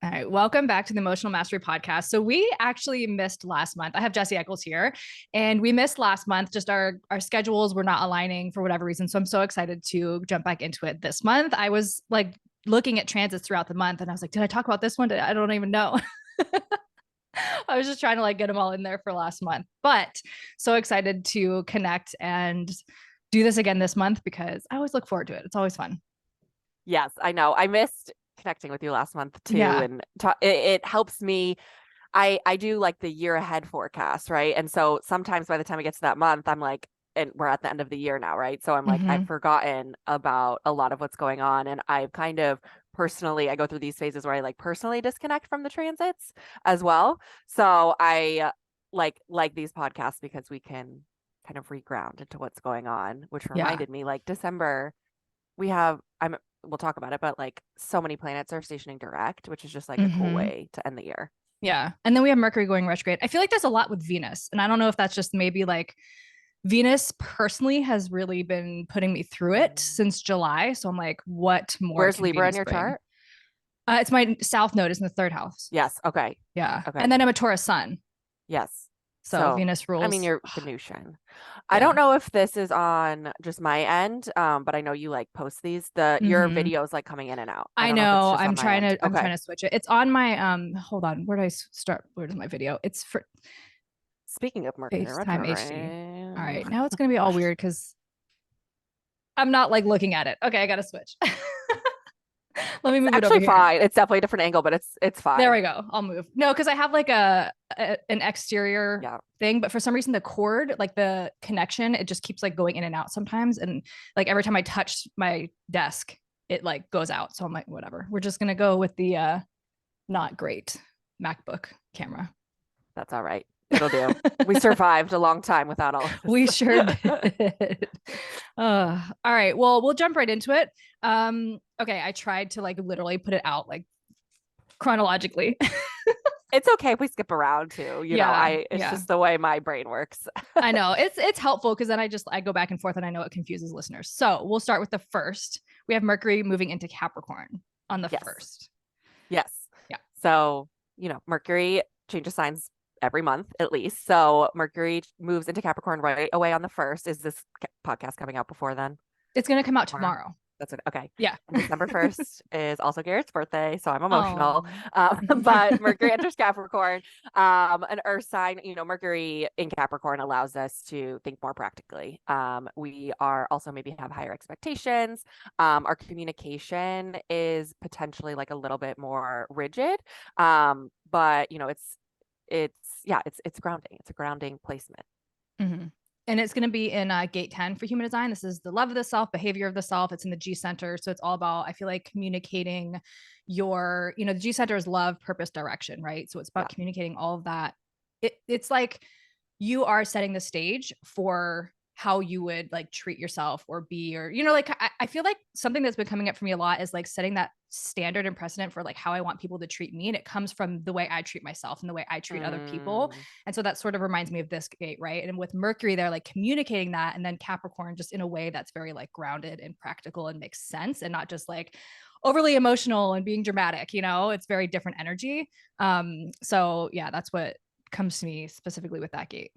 All right, welcome back to the Emotional Mastery Podcast. So we actually missed last month. I have Jessie Eccles here, and we missed last month. Just our schedules were not aligning for whatever reason. So I'm so excited to jump back into it this month. I was like looking at transits throughout the month, and I was like, did I talk about this one? I don't even know. I was just trying to like get them all in there for last month, but so excited to connect and do this again this month because I always look forward to it. It's always fun. Yes, I know. I missed connecting with you last month too, Yeah. and it helps me. I do like the year ahead forecast, right? And so sometimes by the time it gets to that month, I'm like, and we're at the end of the year now, right? So I'm like, I've Mm-hmm. forgotten about a lot of what's going on, and I've kind of personally, I go through these phases where I like personally disconnect from the transits as well. So I like these podcasts because we can kind of reground into what's going on, which Yeah. reminded me like December we have we'll talk about it, but like so many planets are stationing direct, which is just like a cool Mm-hmm. way to end the year. Yeah. And then we have Mercury going retrograde. I feel like there's a lot with Venus. And I don't know if that's just maybe like Venus personally has really been putting me through it Mm. since July. So I'm like, what more Where's can Libra in Venus your bring? chart? It's my South node is in the third house. Yes. Okay. Yeah. Okay. And then I'm a Taurus sun. Yes. So So, Venus I mean, rules. you're Venusian. I don't Yeah. know if this is on just my end, but I know you like post these. Your Mm-hmm. video is like coming in and out. I I don't know if it's know. just on my end. I'm Okay. trying to switch it. It's on my hold on. Where do I start? Where's my video? It's for Speaking of Mercury FaceTime HD. All retrograde. right. Now it's gonna be all weird because I'm not like looking at it. Okay, I gotta switch. Let me It's move it over actually here. fine. It's definitely a different angle, but it's There fine. we go. I'll move. No, because I have like an exterior Yeah. thing, but for some reason the cord, like the connection, it just keeps like going in and out sometimes. And like every time I touch my desk, it like goes out. So I'm like, whatever. We're just gonna go with the not great MacBook camera. That's all right. It'll do. We survived a long time without all of We sure this. did. All right. Well, we'll jump right into it. Okay, I tried to like literally put it out like chronologically. It's okay if we skip around too. Yeah, It's yeah. just the way my brain works. I know. It's helpful because then I go back and forth and I know it confuses listeners. So we'll start with the first. We have Mercury moving into Capricorn on the Yes. first. Yes. Yeah. So, Mercury changes signs every month at least. So Mercury moves into Capricorn right away on the first. Is this podcast coming out before then? It's gonna come out Tomorrow? tomorrow. That's it. Okay. Yeah. And December 1st is also Garrett's birthday, so I'm emotional. Oh. But Mercury enters Capricorn, an earth sign. Mercury in Capricorn allows us to think more practically. We are also maybe have higher expectations. Our communication is potentially like a little bit more rigid. But it's grounding. It's a grounding placement. Mm-hmm. And it's going to be in gate 10 for human design. This is the love of the self, behavior of the self. It's in the G center. So it's all about, I feel like, communicating the G center is love, purpose, direction, right? So it's Yeah. about communicating all of that. It's like you are setting the stage for how you would like treat yourself or be, or, like I feel like something that's been coming up for me a lot is like setting that standard and precedent for like how I want people to treat me. And it comes from the way I treat myself and the way I treat other people. Mm. And so that sort of reminds me of this gate, right? And with Mercury, they're like communicating that. And then Capricorn, just in a way that's very like grounded and practical and makes sense and not just like overly emotional and being dramatic, it's very different energy. So yeah, that's what comes to me specifically with that gate.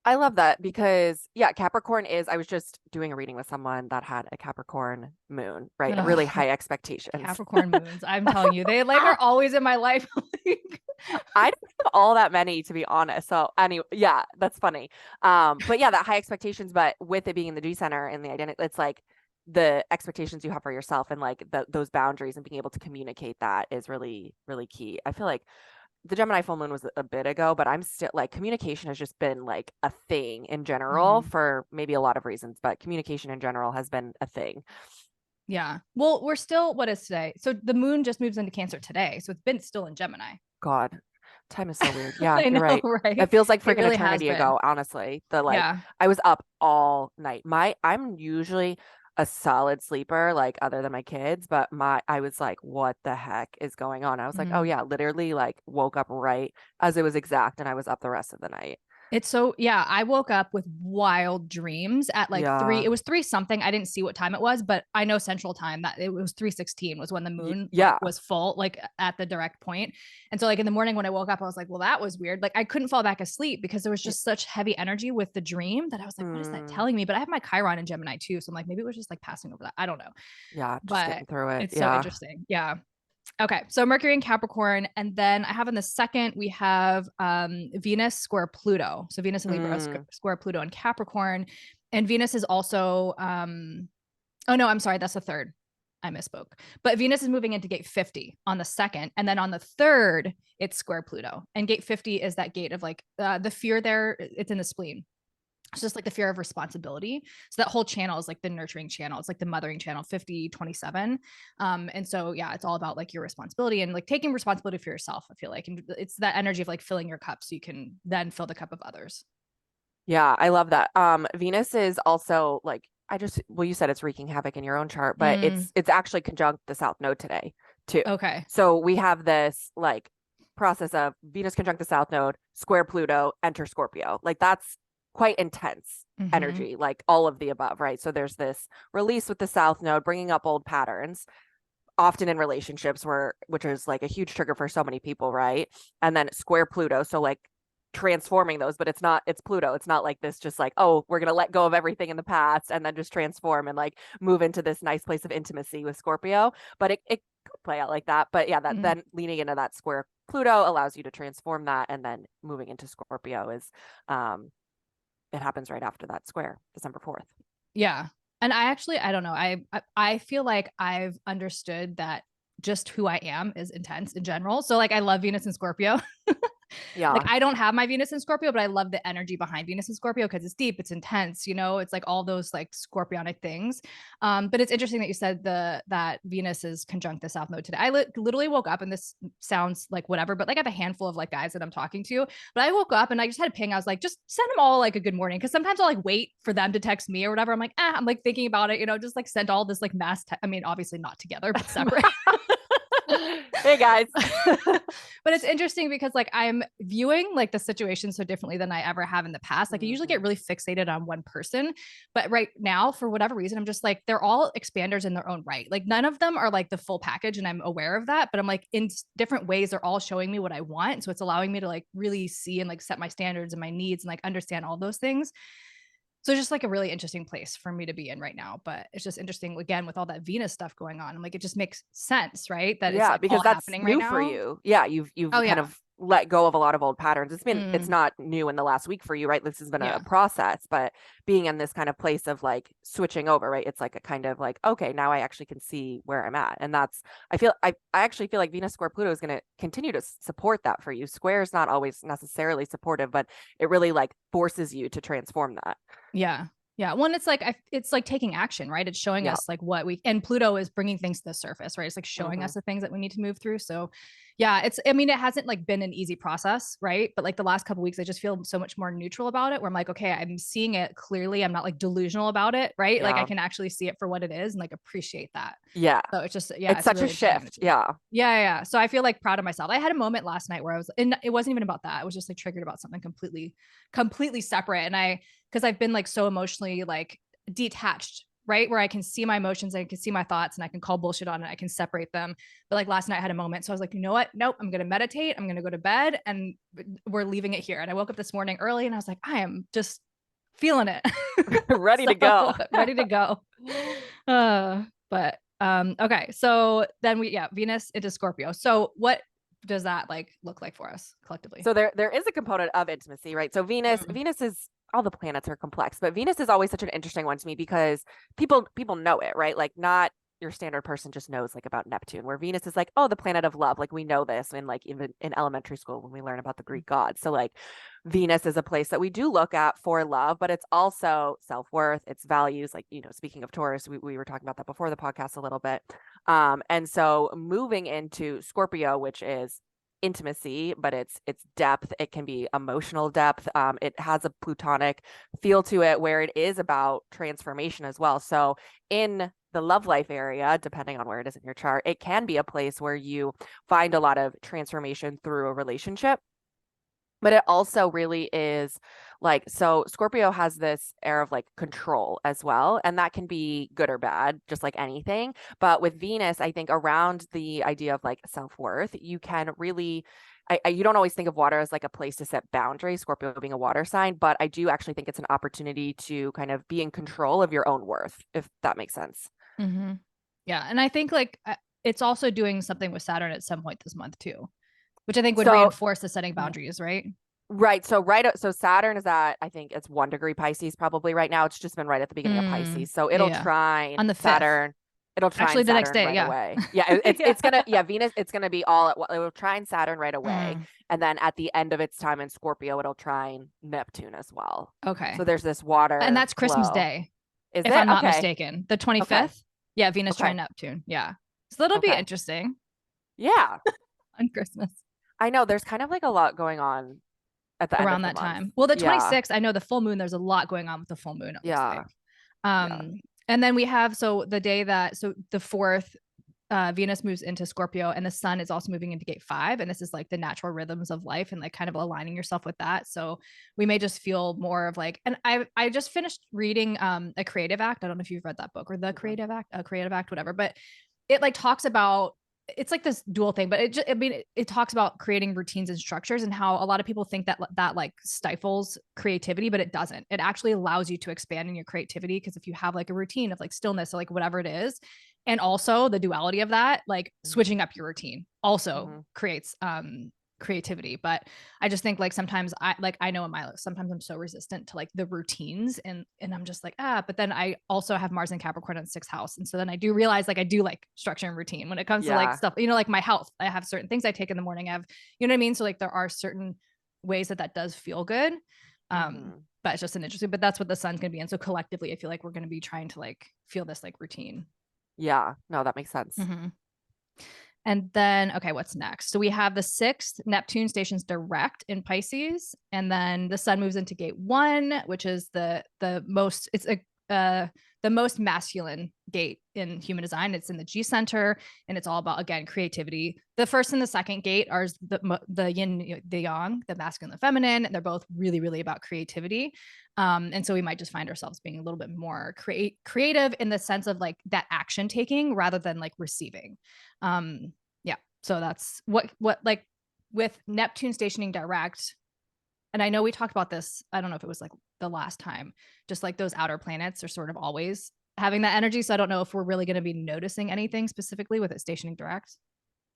I love that because Capricorn I was just doing a reading with someone that had a Capricorn moon, right? Really Ugh, high expectations. Capricorn moons. I'm telling you, they like are always in my life. I don't have all that many to be honest. So anyway, yeah, that's funny. But yeah, that high expectations, but with it being in the G center and the identity, it's like the expectations you have for yourself and like those boundaries and being able to communicate that is really, really key. I feel like the Gemini full moon was a bit ago, but I'm still like communication has just been like a thing in general Mhm. for maybe a lot of reasons, but communication in general has been a thing. Yeah. Well, we're still, what is today? So the moon just moves into Cancer today. So it's been still in Gemini. God, time is so weird. Yeah, I you're know, right. It right? feels like It freaking really has eternity been. ago, honestly. Yeah. I was up all night. I'm usually a solid sleeper, like other than my kids, but I was like, what the heck is going on? I was like, oh Mhm. yeah, literally like woke up right as it was exact and I was up the rest of the night. It's so, yeah, I woke up with wild dreams at like three. Yeah. It was three something. I didn't see what time it was, but I know Central Time that it was 3:16 was when the moon like Yeah. was full, like at the direct point. And so like in the morning when I woke up, I was like, well, that was weird. Like I couldn't fall back asleep because there was just such heavy energy with the dream that I was like, what is that Mm, telling me? But I have my Chiron in Gemini too. So I'm like, maybe it was just like passing over that. I don't know. yeah. Just But getting through it. it's so Yeah. interesting. Yeah. Okay, so Mercury and Capricorn, and then I have in the second we have Venus square Pluto. So Venus in Libra Mm, square Pluto and Capricorn, and Venus is also. Oh no, I'm sorry, that's the third. I misspoke. But Venus is moving into gate 50 on the second, and then on the third it's square Pluto. And gate 50 is that gate of like the fear there. It's in the spleen. It's just like the fear of responsibility. So that whole channel is like the nurturing channel. It's like the mothering channel, 50/27. And so yeah, it's all about like your responsibility and like taking responsibility for yourself, I feel like. And it's that energy of like filling your cup so you can then fill the cup of others. yeah. I love that. Venus is also like, well, you said it's wreaking havoc in your own chart, but Mm, it's actually conjunct the South Node today too. okay. So we have this like process of Venus conjunct the South Node, square Pluto, enter Scorpio. Like that's quite intense Mm-hmm. energy, like all of the above, right? So there's this release with the South Node, bringing up old patterns, often in relationships which is like a huge trigger for so many people, right? And then square Pluto, so like transforming those, but it's Pluto. It's not like this just like, oh, we're going to let go of everything in the past and then just transform and like move into this nice place of intimacy with Scorpio. But it could play out like that. But yeah, that Mm, then leaning into that square Pluto allows you to transform that, and then moving into Scorpio is it happens right after that square, December 4th. yeah. And I don't know. I feel like I've understood that just who I am is intense in general. So like I love Venus and Scorpio. Like Yeah. I don't have my Venus in Scorpio, but I love the energy behind Venus and Scorpio because it's deep, it's intense, it's like all those like scorpionic things. But it's interesting that you said that Venus is conjunct the South Node today. I literally woke up, and this sounds like whatever, but like I have a handful of like guys that I'm talking to. But I woke up and I just had a ping. I was like, just send them all like a good morning. Cause sometimes I'll like wait for them to text me or whatever. I'm like, I'm like thinking about it, just like send all this like I mean, obviously not together, but separate. Hey guys. But it's interesting because like I'm viewing like the situation so differently than I ever have in the past. Like I usually get Mhm. really fixated on one person, but right now for whatever reason I'm just like they're all expanders in their own right. Like none of them are like the full package, and I'm aware of that, but I'm like in different ways they're all showing me what I want. So it's allowing me to like really see and like set my standards and my needs and like understand all those things. So it's just like a really interesting place for me to be in right now. But it's just interesting again with all that Venus stuff going on. I'm like, it just makes sense, right? That it's Yeah, like all because that's happening right new for now. you. Yeah, you've Oh kind yeah. of let go of a lot of old patterns. It's Mm, not new in the last week for you, right? This has been a yeah. process, but being in this kind of place of like switching over, right? It's like a kind of like, okay, now I actually can see where I'm at. And that's I actually feel like Venus square Pluto is going to continue to support that for you. Square is not always necessarily supportive, but it really like forces you to transform that. Yeah. Yeah. One, it's like it's like taking action, right? It's showing Yeah. us like what we and Pluto is bringing things to the surface, right? It's like showing Hmm. us the things that we need to move through. So, yeah, I mean, it hasn't like been an easy process, right? But like the last couple weeks, I just feel so much more neutral about it. Where I'm like, okay, I'm seeing it clearly. I'm not like delusional about it, right? Like I Yeah. can actually see it for what it is and like appreciate that. Yeah. So it's just, yeah, It's it's a such a really interesting shift. energy. Yeah. Yeah, yeah, yeah. So I feel like proud of myself. I had a moment last night where I was, and it wasn't even about that. I was just like triggered about something completely separate. And because I've been like so emotionally like detached, right? Where I can see my emotions, I can see my thoughts, and I can call bullshit on it. I can separate them. But like last night I had a moment. So I was like, you know what? Nope, I'm going to meditate. I'm going to go to bed, and we're leaving it here. And I woke up this morning early and I was like, I am just feeling it. Ready to go. So ready to go. But okay. So then Venus into Scorpio. So what does that like look like for us collectively? So there is a component of intimacy, right? So Mm, Venus is all the planets are complex, but Venus is always such an interesting one to me because people know it, right? Like not your standard person just knows like about Neptune, where Venus is like, oh, the planet of love. Like we know this in like even in elementary school when we learn about the Greek gods. So like Venus is a place that we do look at for love, but it's also self-worth, it's values. Like, speaking of Taurus, we were talking about that before the podcast a little bit. And so moving into Scorpio, which is intimacy, but it's depth. It can be emotional depth. It has a plutonic feel to it where it is about transformation as well. So in the love life area, depending on where it is in your chart, it can be a place where you find a lot of transformation through a relationship. But it also really is like, so Scorpio has this air of like control as well. And that can be good or bad, just like anything. But with Venus, I think around the idea of like self-worth, you can really, you don't always think of water as like a place to set boundaries, Scorpio being a water sign, but I do actually think it's an opportunity to kind of be in control of your own worth, if that makes sense. Mm-hmm. Yeah. And I think like it's also doing something with Saturn at some point this month too, which I think would So, reinforce the setting boundaries, right? right. So Saturn is at, I think it's 1 degree Pisces probably right now. It's just been right at the beginning of Mm, Pisces. So it'll yeah. trine On the 5th. Saturn. It'll trine Actually, the next Saturn day. right Yeah. away. Yeah, Yeah. it's gonna, yeah, Venus, it's gonna be all at, it will trine Saturn right away. Mm, And then at the end of its time in Scorpio, it'll trine Neptune as well. okay. So there's this And water that's Christmas flow. Day, Is if it? I'm not Okay. mistaken. The Okay. 25th. Yeah. Venus Okay. trine Neptune. Yeah. So that'll be Okay. interesting Yeah. on Christmas I know there's kind of like a lot going on at the end of around the that month. time. Well, the Yeah. 26th, I know the full moon, there's a lot going on with the full moon, it looks like. Yeah. Yeah. And then we have, so the day that, so the 4th, Venus moves into Scorpio and the sun is also moving into gate 5. And this is like the natural rhythms of life and like kind of aligning yourself with that. So we may just feel more of like, and I just finished reading A Creative Act. I don't know if you've read that book or The Creative Act, A Creative Act, whatever, but it like talks about, it's like this dual thing, but I mean, it talks about creating routines and structures and how a lot of people think that that like stifles creativity, but it doesn't. It actually allows you to expand in your creativity. Cause if you have like a routine of like stillness or like whatever it is, and also the duality of that, like switching up your routine also creates creativity. But I just think like sometimes I know in my life, sometimes I'm so resistant to like the routines and I'm just like, but then I also have Mars and Capricorn in 6th house. And so then I do realize like I do like structure and routine when it comes to like Yeah. stuff, like my health. I have certain things I take in the morning. I have, you know what I mean? So like there are certain ways that does feel good. But it's just an interesting, but that's what the sun's going to be. And so collectively, I feel like we're going to be trying to like feel this like routine. Yeah. No, that makes sense. Mm-hmm. And then, okay, what's next? So we have the 6th, Neptune stations direct in Pisces, and then the sun moves into gate 1, which is the most, it's the most masculine gate in human design. It's in the G center, and it's all about, again, creativity. The first and the second gate are the yin, the yang, the masculine, the feminine, and they're both really, really about creativity. And so we might just find ourselves being a little bit more creative in the sense of like that action taking rather than like receiving. Yeah. So that's what like with Neptune stationing direct. And I know we talked about this. I don't know if it was like the last time, just like those outer planets are sort of always having that energy. So I don't know if we're really going to be noticing anything specifically with it stationing direct.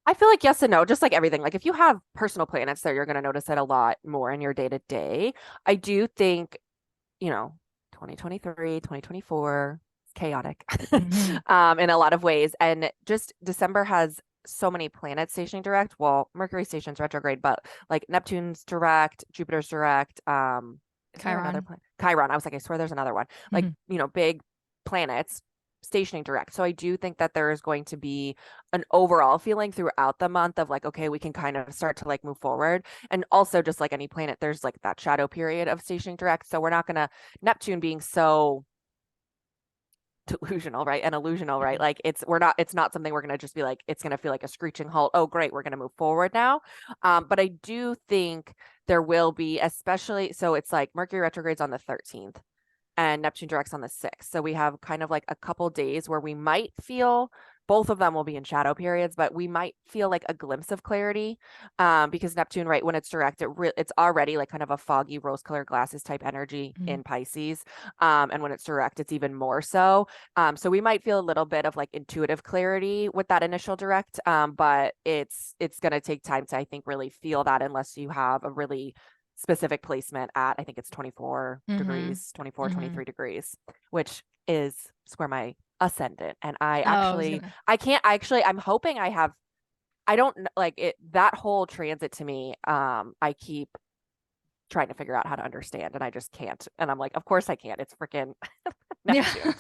I feel like yes and no, just like everything. Like if you have personal planets there, you're going to notice it a lot more in your day to day. I do think, 2023, 2024, it's chaotic in a lot of ways. And just December has so many planets stationing direct. Well, Mercury stations retrograde, but like Neptune's direct, Jupiter's direct. Is there another planet? Chiron. I was like, I swear there's another one. Like, big planets stationing direct. So I do think that there is going to be an overall feeling throughout the month of like, okay, we can kind of start to like move forward. And also just like any planet, there's like that shadow period of stationing direct. So we're not gonna, Neptune being so delusional, right? And illusional, right? Like it's not something we're gonna just be like, it's gonna feel like a screeching halt. Oh, great, we're gonna move forward now. But I do think there will be, especially, so it's like Mercury retrogrades on the 13th and Neptune directs on the 6th. So we have kind of like a couple days where we might feel, both of them will be in shadow periods, but we might feel like a glimpse of clarity because Neptune, right, when it's direct, it's already like kind of a foggy rose-colored glasses type energy in Pisces. And when it's direct, it's even more so. So we might feel a little bit of like intuitive clarity with that initial direct, but it's going to take time to, I think, really feel that unless you have a really specific placement at, I think it's 24 degrees, 24, 23 degrees, which is square my ascendant. And I'm hoping I don't like it, that whole transit to me. I keep trying to figure out how to understand and I just can't. And I'm like, of course I can't. It's freaking Neptune.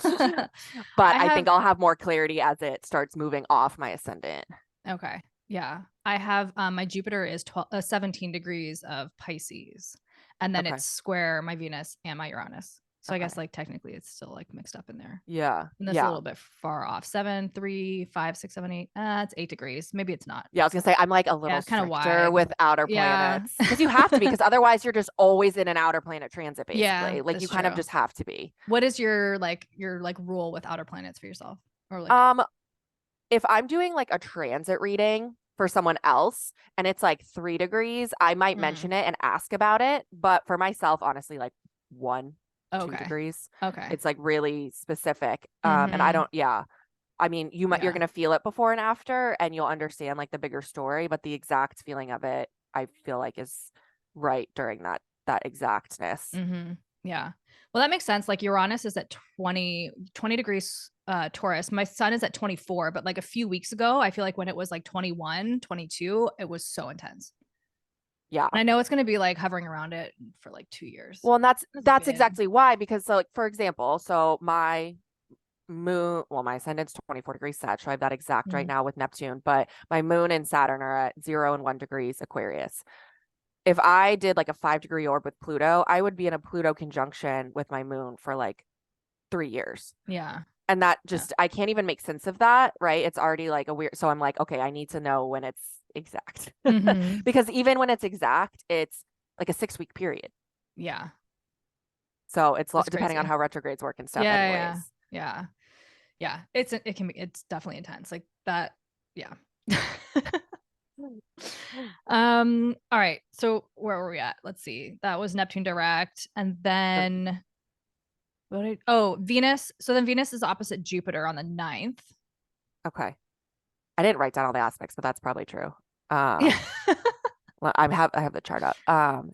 But I think I'll have more clarity as it starts moving off my ascendant. Okay. Yeah. I have my Jupiter is 17 degrees of Pisces. And then it's square my Venus and my Uranus. So I guess like technically it's still like mixed up in there. Yeah. And that's a little bit far off. 7, 3, 5, 6, 7, 8. It's 8 degrees. Maybe it's not. Yeah, I was gonna say I'm like a little it's kind of stricter wide with outer planets because you have to be, because otherwise you're just always in an outer planet transit, basically. Yeah, Like you kind of just have to be. What is your rule with outer planets for yourself? Or like if I'm doing like a transit reading for someone else and it's like 3 degrees, I might mention it and ask about it. But for myself, honestly, like 1, 2 degrees. Okay. It's like really specific. And I don't, I mean, you're going to feel it before and after, and you'll understand like the bigger story, but the exact feeling of it, I feel like is right during that exactness. Yeah. Well, that makes sense. Like Uranus is at 20 degrees Taurus. My sun is at 24, but like a few weeks ago, I feel like when it was like 21, 22, it was so intense. Yeah. And I know it's going to be like hovering around it for like 2 years. Well, and that's exactly why, because so like, for example, so my moon, well, my ascendant's 24 degrees Sag, so I have that exact right now with Neptune, but my moon and Saturn are at 0 and 1 degrees Aquarius. If I did like a 5-degree orb with Pluto, I would be in a Pluto conjunction with my moon for like 3 years. Yeah. And that just, I can't even make sense of that, right? It's already like a weird, so I'm like, okay, I need to know when it's exact. Because even when it's exact, it's like a 6-week period. Yeah. So it's depending on how retrogrades work and stuff. Yeah. It's definitely intense. Like that. Yeah. All right. So where were we at? Let's see. That was Neptune direct. And then Venus. So then Venus is opposite Jupiter on the 9th. Okay. I didn't write down all the aspects, but that's probably true. Yeah. Well, I have the chart up.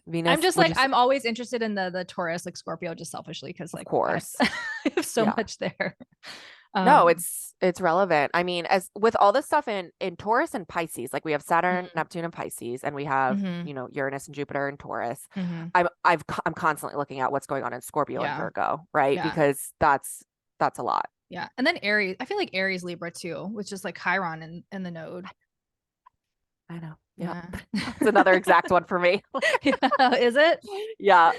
Venus. I'm just like, I'm always interested in the Taurus, like Scorpio, just selfishly, because like, of course, I have so much there. No, it's relevant. I mean, as with all this stuff in Taurus and Pisces, like we have Saturn, Neptune, and Pisces, and we have Uranus and Jupiter and Taurus. I'm constantly looking at what's going on in Scorpio and Virgo, right? Because that's a lot. Yeah, and then Aries. I feel like Aries Libra too, which is like Chiron in the node. I know. Yeah. It's another exact one for me. Is it? Yeah.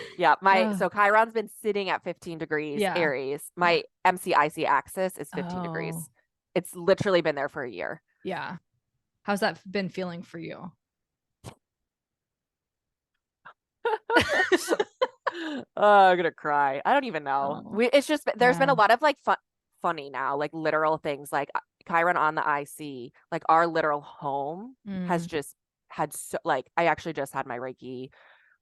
So Chiron's been sitting at 15 degrees Aries. My MCIC axis is 15 degrees. It's literally been there for a year. Yeah. How's that been feeling for you? I'm gonna cry. I don't even know. It's just there's been a lot of like funny now, like literal things, like Chiron on the IC, like our literal home has just had like I actually just had my Reiki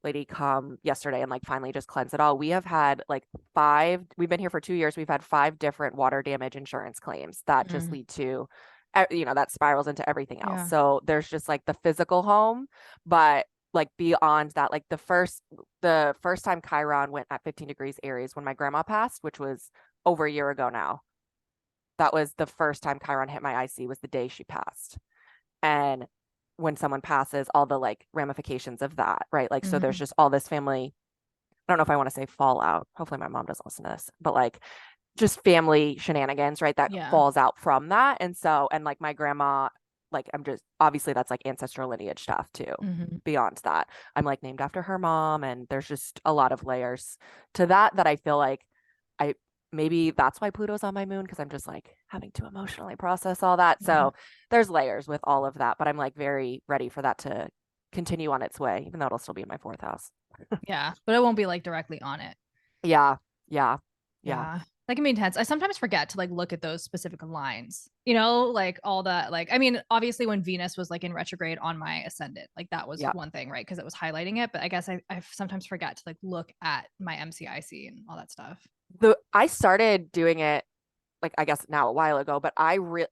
lady come yesterday and like finally just cleanse it all. We have had like 5, we've been here for 2 years, we've had 5 different water damage insurance claims that just lead to that spirals into everything else. So there's just like the physical home, but like beyond that, like the first time Chiron went at 15 degrees Aries when my grandma passed, which was over a year ago now. That was the first time Chiron hit my IC, was the day she passed. And when someone passes, all the like ramifications of that, right? Like, so there's just all this family, I don't know if I want to say fallout. Hopefully my mom doesn't listen to this, but like just family shenanigans, right? That falls out from that. And so, and like my grandma, like I'm just, obviously that's like ancestral lineage stuff too. Beyond that, I'm like named after her mom, and there's just a lot of layers to that I feel like maybe that's why Pluto's on my moon, because I'm just like having to emotionally process all that. So there's layers with all of that, but I'm like very ready for that to continue on its way, even though it'll still be in my 4th house. Yeah, but it won't be like directly on it. Yeah. That can be intense. I sometimes forget to like look at those specific lines, like all that, like, I mean, obviously when Venus was like in retrograde on my ascendant, like that was one thing, right? Because it was highlighting it. But I guess I sometimes forget to like look at my MCIC and all that stuff. I started doing it like I guess now a while ago, but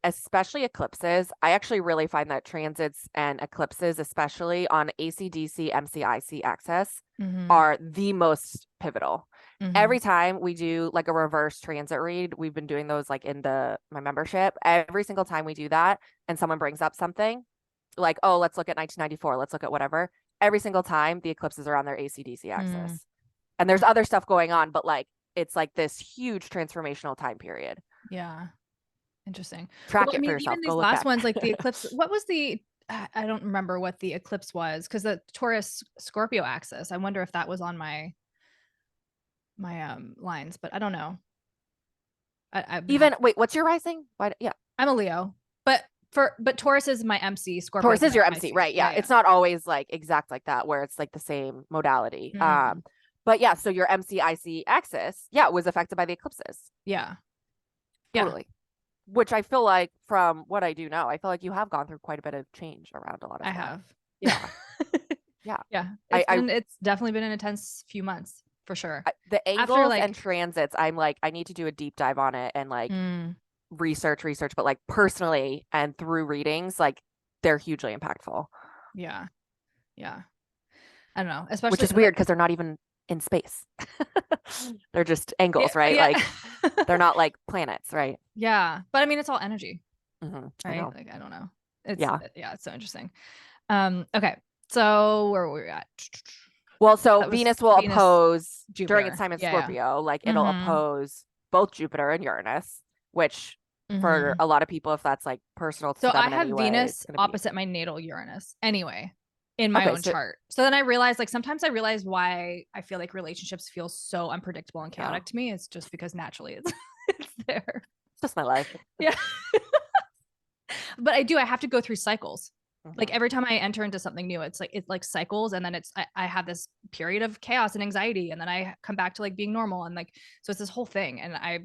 especially eclipses, I actually really find that transits and eclipses, especially on ACDC MCIC axis, are the most pivotal. Every time we do like a reverse transit read, we've been doing those like in my membership. Every single time we do that and someone brings up something like, oh, let's look at 1994, let's look at whatever. Every single time the eclipses are on their ACDC axis. And there's other stuff going on, but like it's like this huge transformational time period. Yeah. Interesting. Track it for yourself. Even these last ones, like the eclipse, what was I don't remember what the eclipse was, because the Taurus Scorpio axis, I wonder if that was on my lines, but I don't know. Wait, what's your rising? Yeah. I'm a Leo, but Taurus is my MC. Scorpio Taurus is your MC, IC. right? Yeah. It's not always like exact like that where it's like the same modality. Mhm. But yeah, so your MC IC axis, yeah, was affected by the eclipses. Yeah. Totally. Which I feel like from what I do know, I feel like you have gone through quite a bit of change around a lot of I stuff. have. Yeah. Yeah. Yeah. It's definitely been an intense few months for sure. The angles and transits, I'm like, I need to do a deep dive on it and like research, but like personally and through readings, like they're hugely impactful. Yeah. Yeah. I don't know. Especially which is weird because they're not even in space. They're just angles, right? Yeah. Like they're not like planets, right? Yeah. But I mean, it's all energy. Right? I don't know. It's so interesting. Okay. So where were we at? Well, so Venus will oppose Jupiter during its time in Scorpio. Like it'll oppose both Jupiter and Uranus, which for a lot of people, if that's like personal to them I have anyway, Venus opposite my natal Uranus anyway in my own chart. So then I realized, like, sometimes I realize why I feel like relationships feel so unpredictable and chaotic to me. It's just because naturally it's there. It's just my life. Yeah. But I have to go through cycles. Like every time I enter into something new, it's like cycles, and then I have this period of chaos and anxiety, and then I come back to like being normal, and like so it's this whole thing, and I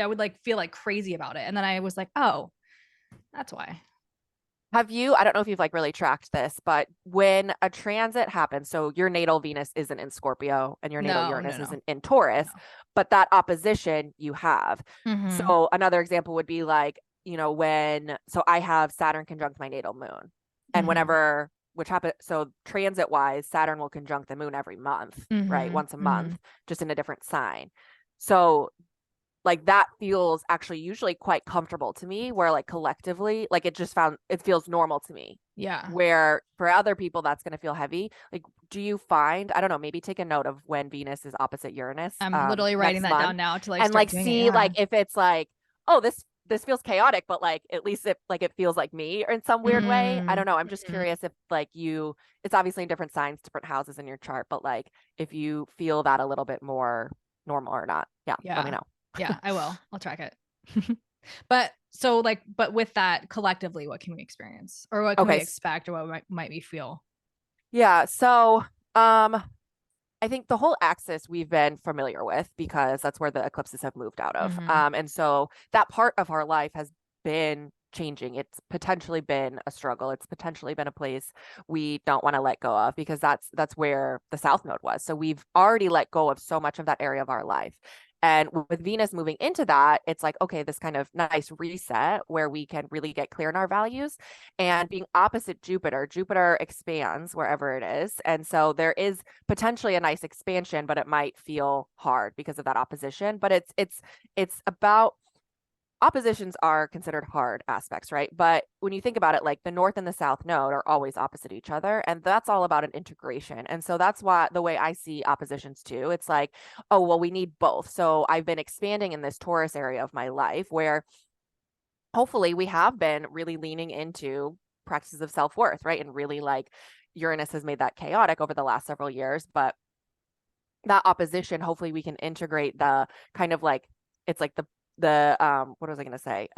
would like feel like crazy about it, and then I was like, oh, that's why. Have you, I don't know if you've like really tracked this, but when a transit happens, so your natal Venus isn't in Scorpio and your natal Uranus isn't in Taurus, but that opposition you have. So another example would be like, so I have Saturn conjunct my natal moon. And whenever, which happens, so transit wise, Saturn will conjunct the moon every month, right? Once a month, just in a different sign. So like that feels actually usually quite comfortable to me, where like collectively, like it feels normal to me. Yeah. Where for other people, that's going to feel heavy. Like, do you find, I don't know, maybe take a note of when Venus is opposite Uranus. I'm literally writing that down now to like, and like see like if it's like, oh, this feels chaotic, but like at least it feels like me or in some weird way. I don't know. I'm just curious if like it's obviously in different signs, different houses in your chart, but like if you feel that a little bit more normal or not. Yeah. Let me know. Yeah, I will. I'll track it. But with that collectively, what can we experience, or what can we expect, or what might we feel? Yeah. So, I think the whole axis we've been familiar with because that's where the eclipses have moved out of. And so that part of our life has been changing. It's potentially been a struggle. It's potentially been a place we don't want to let go of because that's where the South Node was. So we've already let go of so much of that area of our life. And with Venus moving into that, it's like, okay, this kind of nice reset where we can really get clear in our values. And being opposite Jupiter expands wherever it is. And so there is potentially a nice expansion, but it might feel hard because of that opposition. But it's about, oppositions are considered hard aspects, right? But when you think about it, like the North and the South Node are always opposite each other. And that's all about an integration. And so that's why the way I see oppositions too, it's like, oh, well, we need both. So I've been expanding in this Taurus area of my life where hopefully we have been really leaning into practices of self-worth, right? And really like Uranus has made that chaotic over the last several years, but that opposition, hopefully we can integrate the kind of like, it's like the what was I going to say?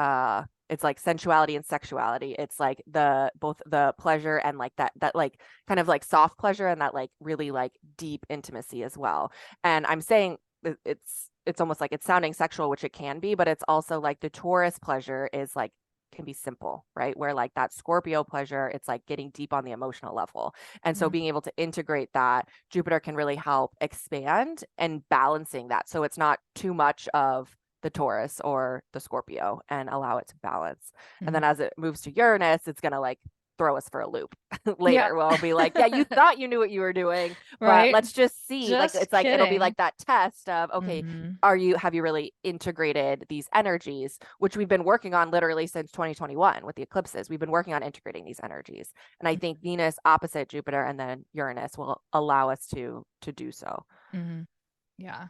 It's like sensuality and sexuality. It's like both the pleasure and like that like kind of like soft pleasure and that like really like deep intimacy as well. And I'm saying it's almost like it's sounding sexual, which it can be, but it's also like the Taurus pleasure is like can be simple, right? Where like that Scorpio pleasure, it's like getting deep on the emotional level. And so being able to integrate that, Jupiter can really help expand and balancing that. So it's not too much of the Taurus or the Scorpio and allow it to balance. And then as it moves to Uranus, it's going to like throw us for a loop later. Yeah. We'll be like, yeah, you thought you knew what you were doing, right? But let's just see. It's like, it'll be like that test of, okay, have you really integrated these energies, which we've been working on literally since 2021 with the eclipses. We've been working on integrating these energies. And I think Venus opposite Jupiter and then Uranus will allow us to do so. Yeah.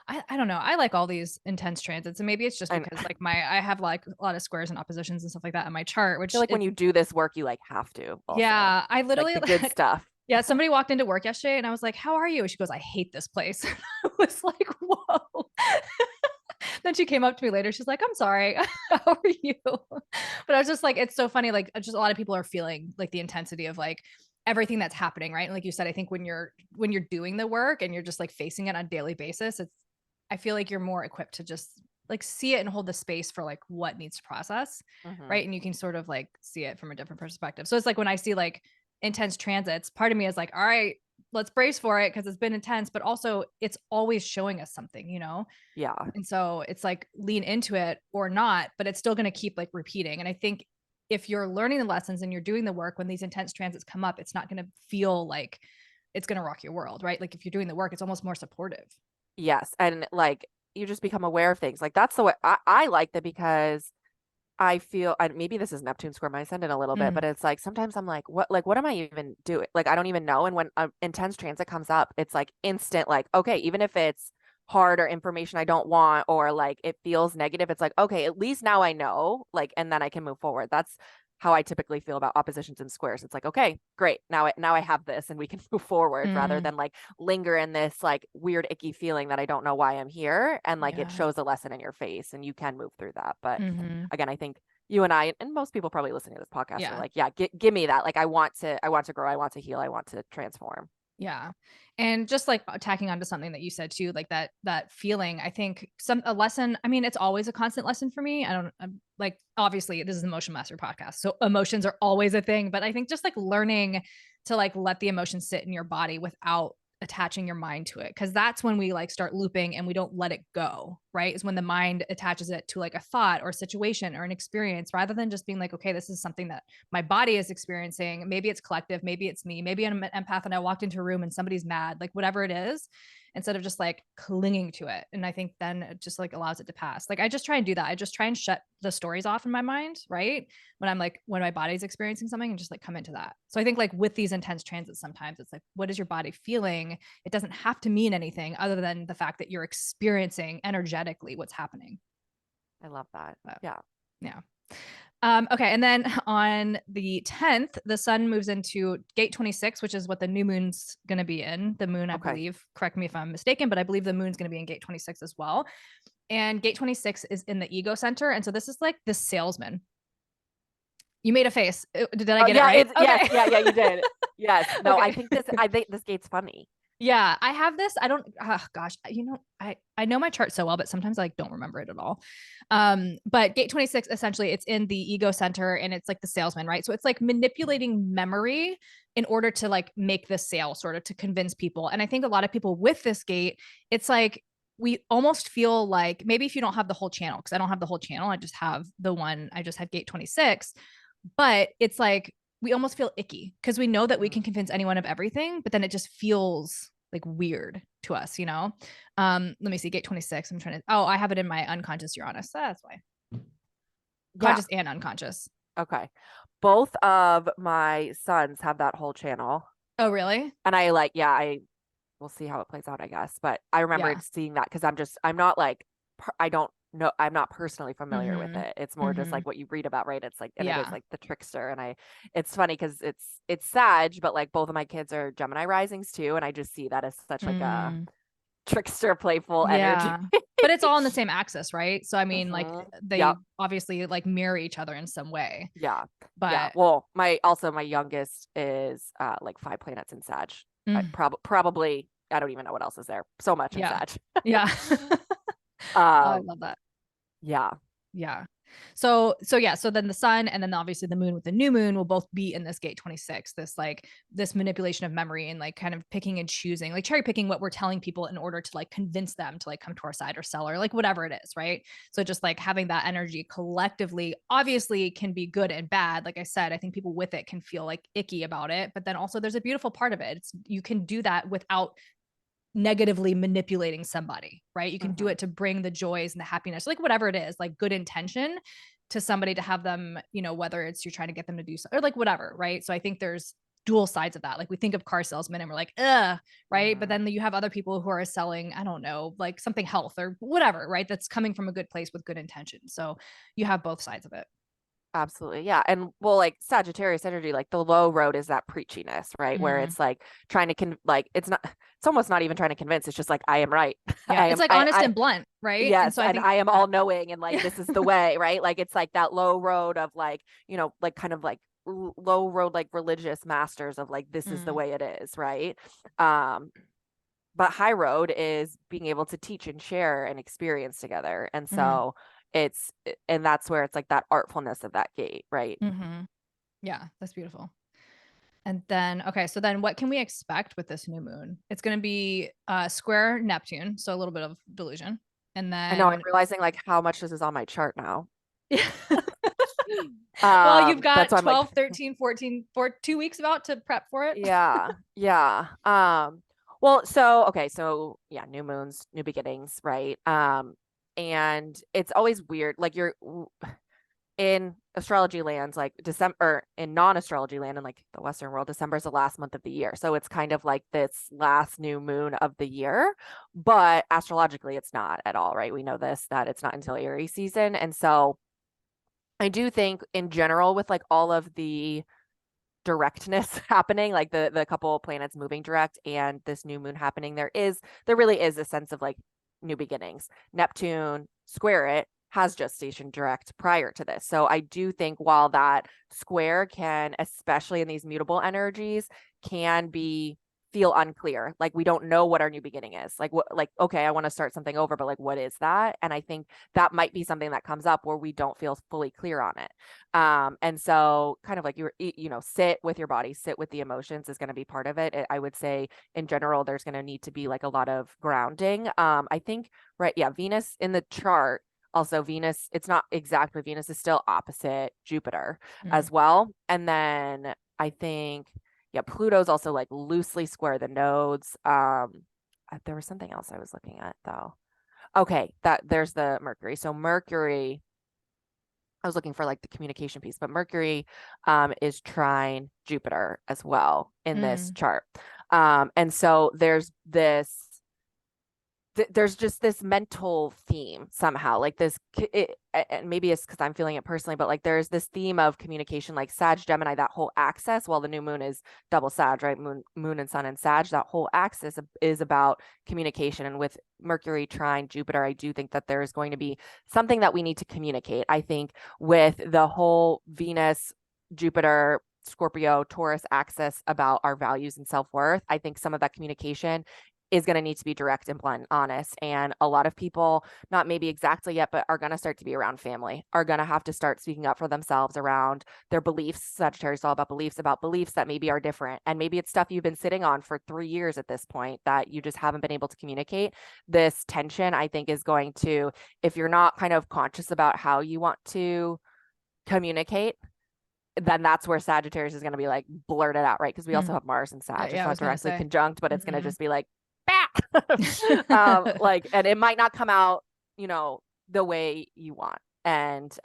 I don't know. I like all these intense transits, and maybe it's just because like I have like a lot of squares and oppositions and stuff like that in my chart, which I feel like when you do this work, you like have to. Also. Yeah, I literally like the good stuff. Yeah, somebody walked into work yesterday and I was like, "How are you?" She goes, "I hate this place." I was like, "Whoa." Then she came up to me later. She's like, "I'm sorry. How are you?" But I was just like, it's so funny. Like, just a lot of people are feeling like the intensity of like everything that's happening, right? And like you said, I think when you're doing the work and you're just like facing it on a daily basis, I feel like you're more equipped to just like see it and hold the space for like what needs to process, Hmm. right? And you can sort of like see it from a different perspective. So it's like when I see like intense transits, part of me is like, all right, let's brace for it because it's been intense, but also it's always showing us something, you know? Yeah. And so it's like lean into it or not, but it's still going to keep like repeating. And I think if you're learning the lessons and you're doing the work, when these intense transits come up, it's not going to feel like it's going to rock your world, right? Like if you're doing the work, it's almost more supportive. Yes. And like you just become aware of things. Like that's the way I like that because I feel maybe this is Neptune square my ascendant a little bit, Mm, but it's like sometimes I'm like what am I even doing? Like I don't even know. And when an intense transit comes up, it's like instant, like, okay, even if it's hard or information I don't want or like it feels negative, it's like, okay, at least now I know, like, and then I can move forward. That's how I typically feel about oppositions and squares. It's like, okay, great. Now I have this and we can move forward rather mm, than like linger in this like weird icky feeling that I don't know why I'm here. And like it yeah. shows a lesson in your face and you can move through that. But Hmm. again, I think you and I and most people probably listening to this podcast are Yeah. like, yeah, give me that. Like I want to grow, I want to heal, I want to transform. Yeah. And just like tacking onto something that you said too, like that feeling, I think a lesson, I mean, it's always a constant lesson for me. I'm like, obviously this is the Emotion Master podcast. So emotions are always a thing, but I think just like learning to like let the emotions sit in your body without attaching your mind to it. Cause that's when we like start looping and we don't let it go, right? Is when the mind attaches it to like a thought or a situation or an experience rather than just being like, okay, this is something that my body is experiencing. Maybe it's collective, maybe it's me, maybe I'm an empath and I walked into a room and somebody's mad, like whatever it is, instead of just like clinging to it. And I think then it just like allows it to pass. Like I just try and do that. I just try and shut the stories off in my mind, right? When I'm like, when my body's experiencing something and just like come into that. So I think like with these intense transits, sometimes it's like, what is your body feeling? It doesn't have to mean anything other than the fact that you're experiencing energetically what's happening. I love that. But Yeah. yeah. Okay. And then on the 10th, the sun moves into gate 26, which is what the new moon's going to be in. The moon, I Okay. believe, correct me if I'm mistaken, but I believe the moon's going to be in gate 26 as well. And gate 26 is in the ego center. And so this is like the salesman. You made a face. Did I Oh get it yeah, right? it's yes, Okay. yeah, you did. Yes. No, I Okay. think this gate's funny. Yeah, I have this. I don't, oh gosh, I know my chart so well, but sometimes I like don't remember it at all. But gate 26, essentially, it's in the ego center and it's like the salesman, right? So it's like manipulating memory in order to like make the sale, sort of to convince people. And I think a lot of people with this gate, it's like we almost feel like maybe if you don't have the whole channel, because I don't have the whole channel, I just have the one, I just have gate 26, but it's like we almost feel icky because we know that we Mm. can convince anyone of everything, but then it just feels like weird to us, you know? Let me see, gate 26. I'm trying to, oh, I have it in my unconscious Uranus. That's why. Yeah. Conscious and unconscious. Okay. Both of my sons have that whole channel. Oh, really? And I like, yeah, I we'll see how it plays out, I guess. But I remember Yeah. seeing that because I'm not like, I don't know, I'm not personally familiar with Mm-hmm. it. It's more just Mm-hmm. like what you read about, right? It's like, and it is Yeah. like the trickster. And it's funny because it's Sag, but like both of my kids are Gemini risings too. And I just see that as such like a Mm. trickster, playful energy. Yeah. But it's all on the same axis, right? So I mean, like Hmm. they Yep. obviously like mirror each other in some way. Yeah. Yeah. But Well, my youngest is like 5 planets in Sag. mm, Probably I don't even know what else is there. So much in yeah. Sag. Yeah. Oh, I Um, love that. yeah. Yeah. So yeah, so then the sun and then obviously the moon with the new moon will both be in this gate 26, this like this manipulation of memory and like kind of picking and choosing, like cherry picking what we're telling people in order to like convince them to like come to our side or sell or like whatever it is, right? So just like having that energy collectively obviously can be good and bad. Like I said, I think people with it can feel like icky about it, but then also there's a beautiful part of it. It's you can do that without negatively manipulating somebody, right? You can do Hmm. it to bring the joys and the happiness, like whatever it is, like good intention to somebody to have them, you know, whether it's you're trying to get them to do something or like whatever, right? So I think there's dual sides of that. Like we think of car salesmen and we're like, right? But Hmm. then you have other people who are selling, I don't know, like something health or whatever, right? That's coming from a good place with good intention. So you have both sides of it. Absolutely. Yeah. And well, like Sagittarius energy, like the low road is that preachiness, right? Where Mhm. it's like trying to like, it's almost not even trying to convince. It's just like, I am right. Yeah. It's like honest and blunt, right? And yes. so I And think, I am yeah. all knowing. And like, this is the way, right? Like, it's like that low road of like, like kind of like low road, like religious masters of like, this is the Mm. way it is. Right. Um, but high road is being able to teach and share and experience together. And Mhm. so and that's where it's like that artfulness of that gate, right? Mhm. Yeah, that's beautiful. And then, okay, so then what can we expect with this new moon? It's going to be square Neptune, so a little bit of delusion. And I know, I'm then, realizing like how much this is on my chart now. well, you've That's got why I'm like, 12, 13, 14 for 2 weeks about to prep for it. yeah, yeah. Well, so okay, so yeah, new moons, new beginnings, right? And it's always weird, like in astrology lands, like December, or in non-astrology land, in like the Western world, December is the last month of the year. So it's kind of like this last new moon of the year, but astrologically, it's not at all, right? We know this, that it's not until Aries season. And so I do think in general, with like all of the directness happening, like the couple planets moving direct and this new moon happening, there really is a sense of like new beginnings. Neptune square it has gestation direct prior to this. So I do think while that square can, especially in these mutable energies, can be feel unclear, like we don't know what our new beginning is, like what, like okay, I want to start something over, but like what is that? And I think that might be something that comes up where we don't feel fully clear on it. And so kind of like sit with your body, sit with the emotions is going to be part of it. I would say in general, there's going to need to be like a lot of grounding. I think, right. Yeah. Venus in the chart, also Venus, it's not exact, but Venus is still opposite Jupiter Mm. as well. And then I think, yeah, Pluto's also like loosely square the nodes. There was something else I was looking at though. Okay, that there's the Mercury. So Mercury, I was looking for like the communication piece, but Mercury is trine Jupiter as well in this Mm. chart. And so there's just this mental theme somehow, like this, and maybe it's because I'm feeling it personally, but like there's this theme of communication, like Sag Gemini, that whole axis, while the new moon is double Sag, right? Moon and sun and Sag, that whole axis is about communication. And with Mercury trine Jupiter, I do think that there is going to be something that we need to communicate. I think with the whole Venus, Jupiter, Scorpio, Taurus axis about our values and self-worth, I think some of that communication is going to need to be direct and blunt and honest. And a lot of people, not maybe exactly yet, but are going to start to be around family, are going to have to start speaking up for themselves around their beliefs. Sagittarius is all about beliefs that maybe are different. And maybe it's stuff you've been sitting on for 3 years at this point that you just haven't been able to communicate. This tension, I think, is going to, if you're not kind of conscious about how you want to communicate, then that's where Sagittarius is going to be like blurted out, right? Because we also Mm. have Mars and Sag. It's Yeah, I not was gonna directly say. conjunct, but it's going to Mhm. just be like, like, and it might not come out, the way you want. And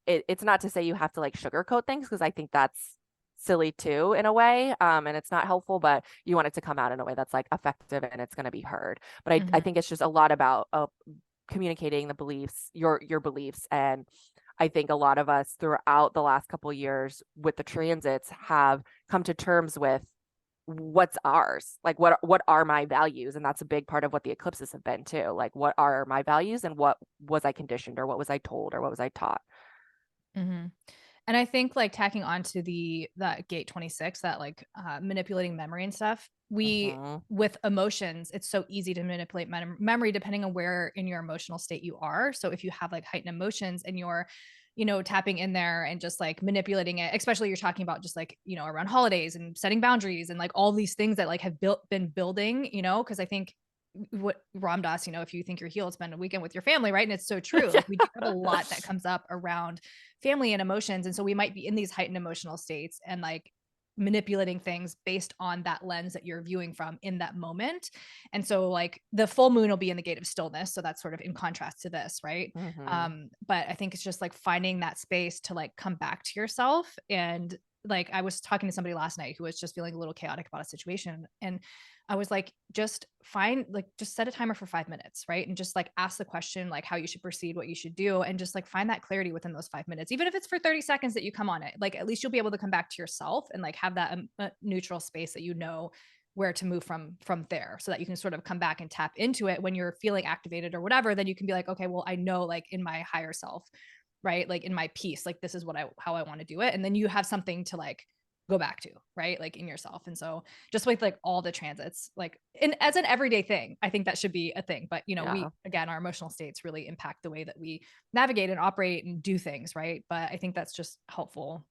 it's not to say you have to like sugarcoat things, because I think that's silly too in a way, and it's not helpful, but you want it to come out in a way that's like effective and it's going to be heard. But I Mhm. think it's just a lot about communicating the beliefs, your beliefs. And I think a lot of us throughout the last couple of years with the transits have come to terms with what's ours, like what are my values. And that's a big part of what the eclipses have been too, like what are my values and what was I conditioned, or what was I told, or what was I taught. Mhm. And I think like tacking onto that gate 26, that like manipulating memory and stuff, Mm-hmm. with emotions, it's so easy to manipulate memory depending on where in your emotional state you are. So if you have like heightened emotions and you're, tapping in there and just like manipulating it, especially you're talking about just like, around holidays and setting boundaries and like all these things that like have been building, because I think what Ram Dass, if you think you're healed, spend a weekend with your family, right? And it's so true. Yeah. Like we do have a lot that comes up around family and emotions. And so we might be in these heightened emotional states and like manipulating things based on that lens that you're viewing from in that moment. And so like the full moon will be in the gate of stillness. So that's sort of in contrast to this, right? Mm-hmm. But I think it's just like finding that space to like come back to yourself and like I was talking to somebody last night who was just feeling a little chaotic about a situation. And I was like, just set a timer for 5 minutes, right? And just like ask the question, like how you should proceed, what you should do, and just like find that clarity within those 5 minutes. Even if it's for 30 seconds that you come on it, like at least you'll be able to come back to yourself and like have that neutral space that you know where to move from there, so that you can sort of come back and tap into it when you're feeling activated or whatever. Then you can be like, okay, well, I know, like in my higher self, right? Like in my peace, like this is how I want to do it. And then you have something to like go back to, right? Like in yourself. And so just with like all the transits, like as an everyday thing, I think that should be a thing. But we, again, our emotional states really impact the way that we navigate and operate and do things, right? But I think that's just helpful.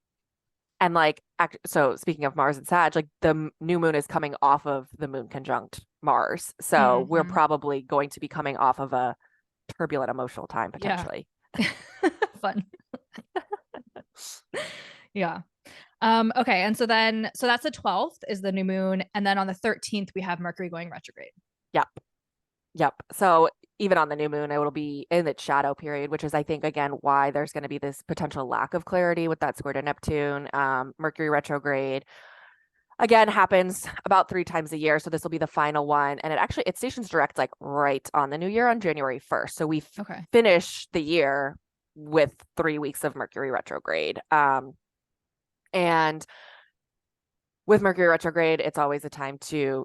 And like, so speaking of Mars and Sag, like the new moon is coming off of the moon conjunct Mars. So we're probably going to be coming off of a turbulent emotional time potentially. Yeah. Fun. Yeah. Okay. And so that's the 12th is the new moon. And then on the 13th, we have Mercury going retrograde. Yep. So even on the new moon, it will be in its shadow period, which is, I think, again, why there's going to be this potential lack of clarity with that square to Neptune. Mercury retrograde, again, happens about 3 times a year. So this will be the final one. And it stations direct like right on the new year on January 1st. So we finish the year with 3 weeks of Mercury retrograde. And with Mercury retrograde, it's always a time to,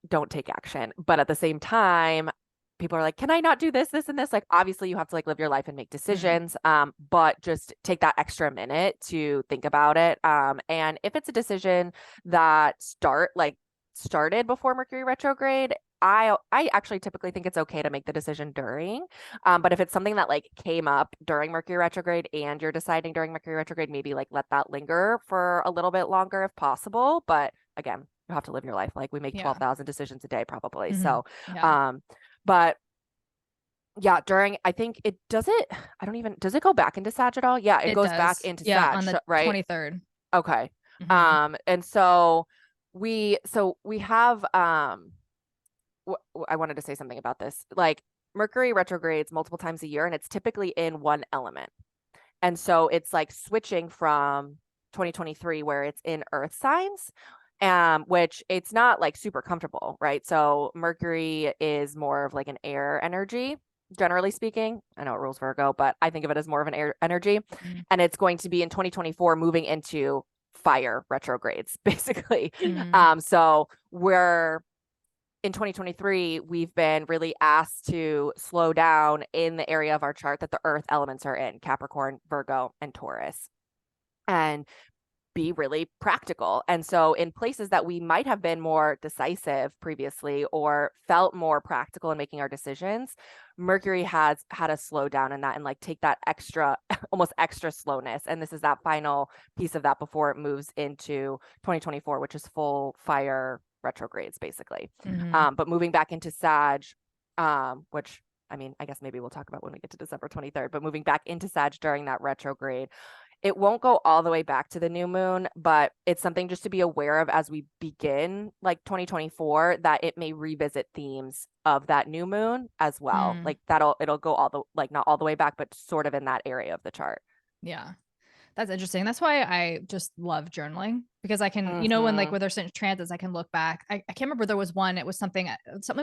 don't take action. But at the same time, people are like, can I not do this, and this? Like, obviously you have to like live your life and make decisions. But just take that extra minute to think about it. And if it's a decision that started before Mercury retrograde, I actually typically think it's okay to make the decision during. But if it's something that like came up during Mercury retrograde and you're deciding during Mercury retrograde, maybe like let that linger for a little bit longer if possible. But again, you have to live your life. Like we make 12,000 decisions a day probably. So, but yeah, I think does it go back into Sag at all? Yeah, it goes back into Sag, on the right? 23rd. Okay. And so we have, I wanted to say something about this. Like Mercury retrogrades multiple times a year, and it's typically in one element. And so it's like switching from 2023 where it's in earth signs, which it's not like super comfortable, right? So Mercury is more of like an air energy, generally speaking. I know it rules Virgo, but I think of it as more of an air energy. And it's going to be in 2024 moving into fire retrogrades, basically. So we're in 2023, we've been really asked to slow down in the area of our chart that the earth elements are in: Capricorn, Virgo, and Taurus, and be really practical. And so in places that we might have been more decisive previously or felt more practical in making our decisions, Mercury has had us slow down in that and like take that almost extra slowness. And this is that final piece of that before it moves into 2024, which is full fire retrogrades, basically. But moving back into Sag, which I mean, I guess maybe we'll talk about when we get to December 23rd, but moving back into Sag during that retrograde, it won't go all the way back to the new moon, but it's something just to be aware of as we begin like 2024, that it may revisit themes of that new moon as well. Like it'll go not all the way back, but sort of in that area of the chart. Yeah. That's interesting. That's why I just love journaling, because I can, when like with there's certain transits, I can look back. I can't remember, there was one, it was something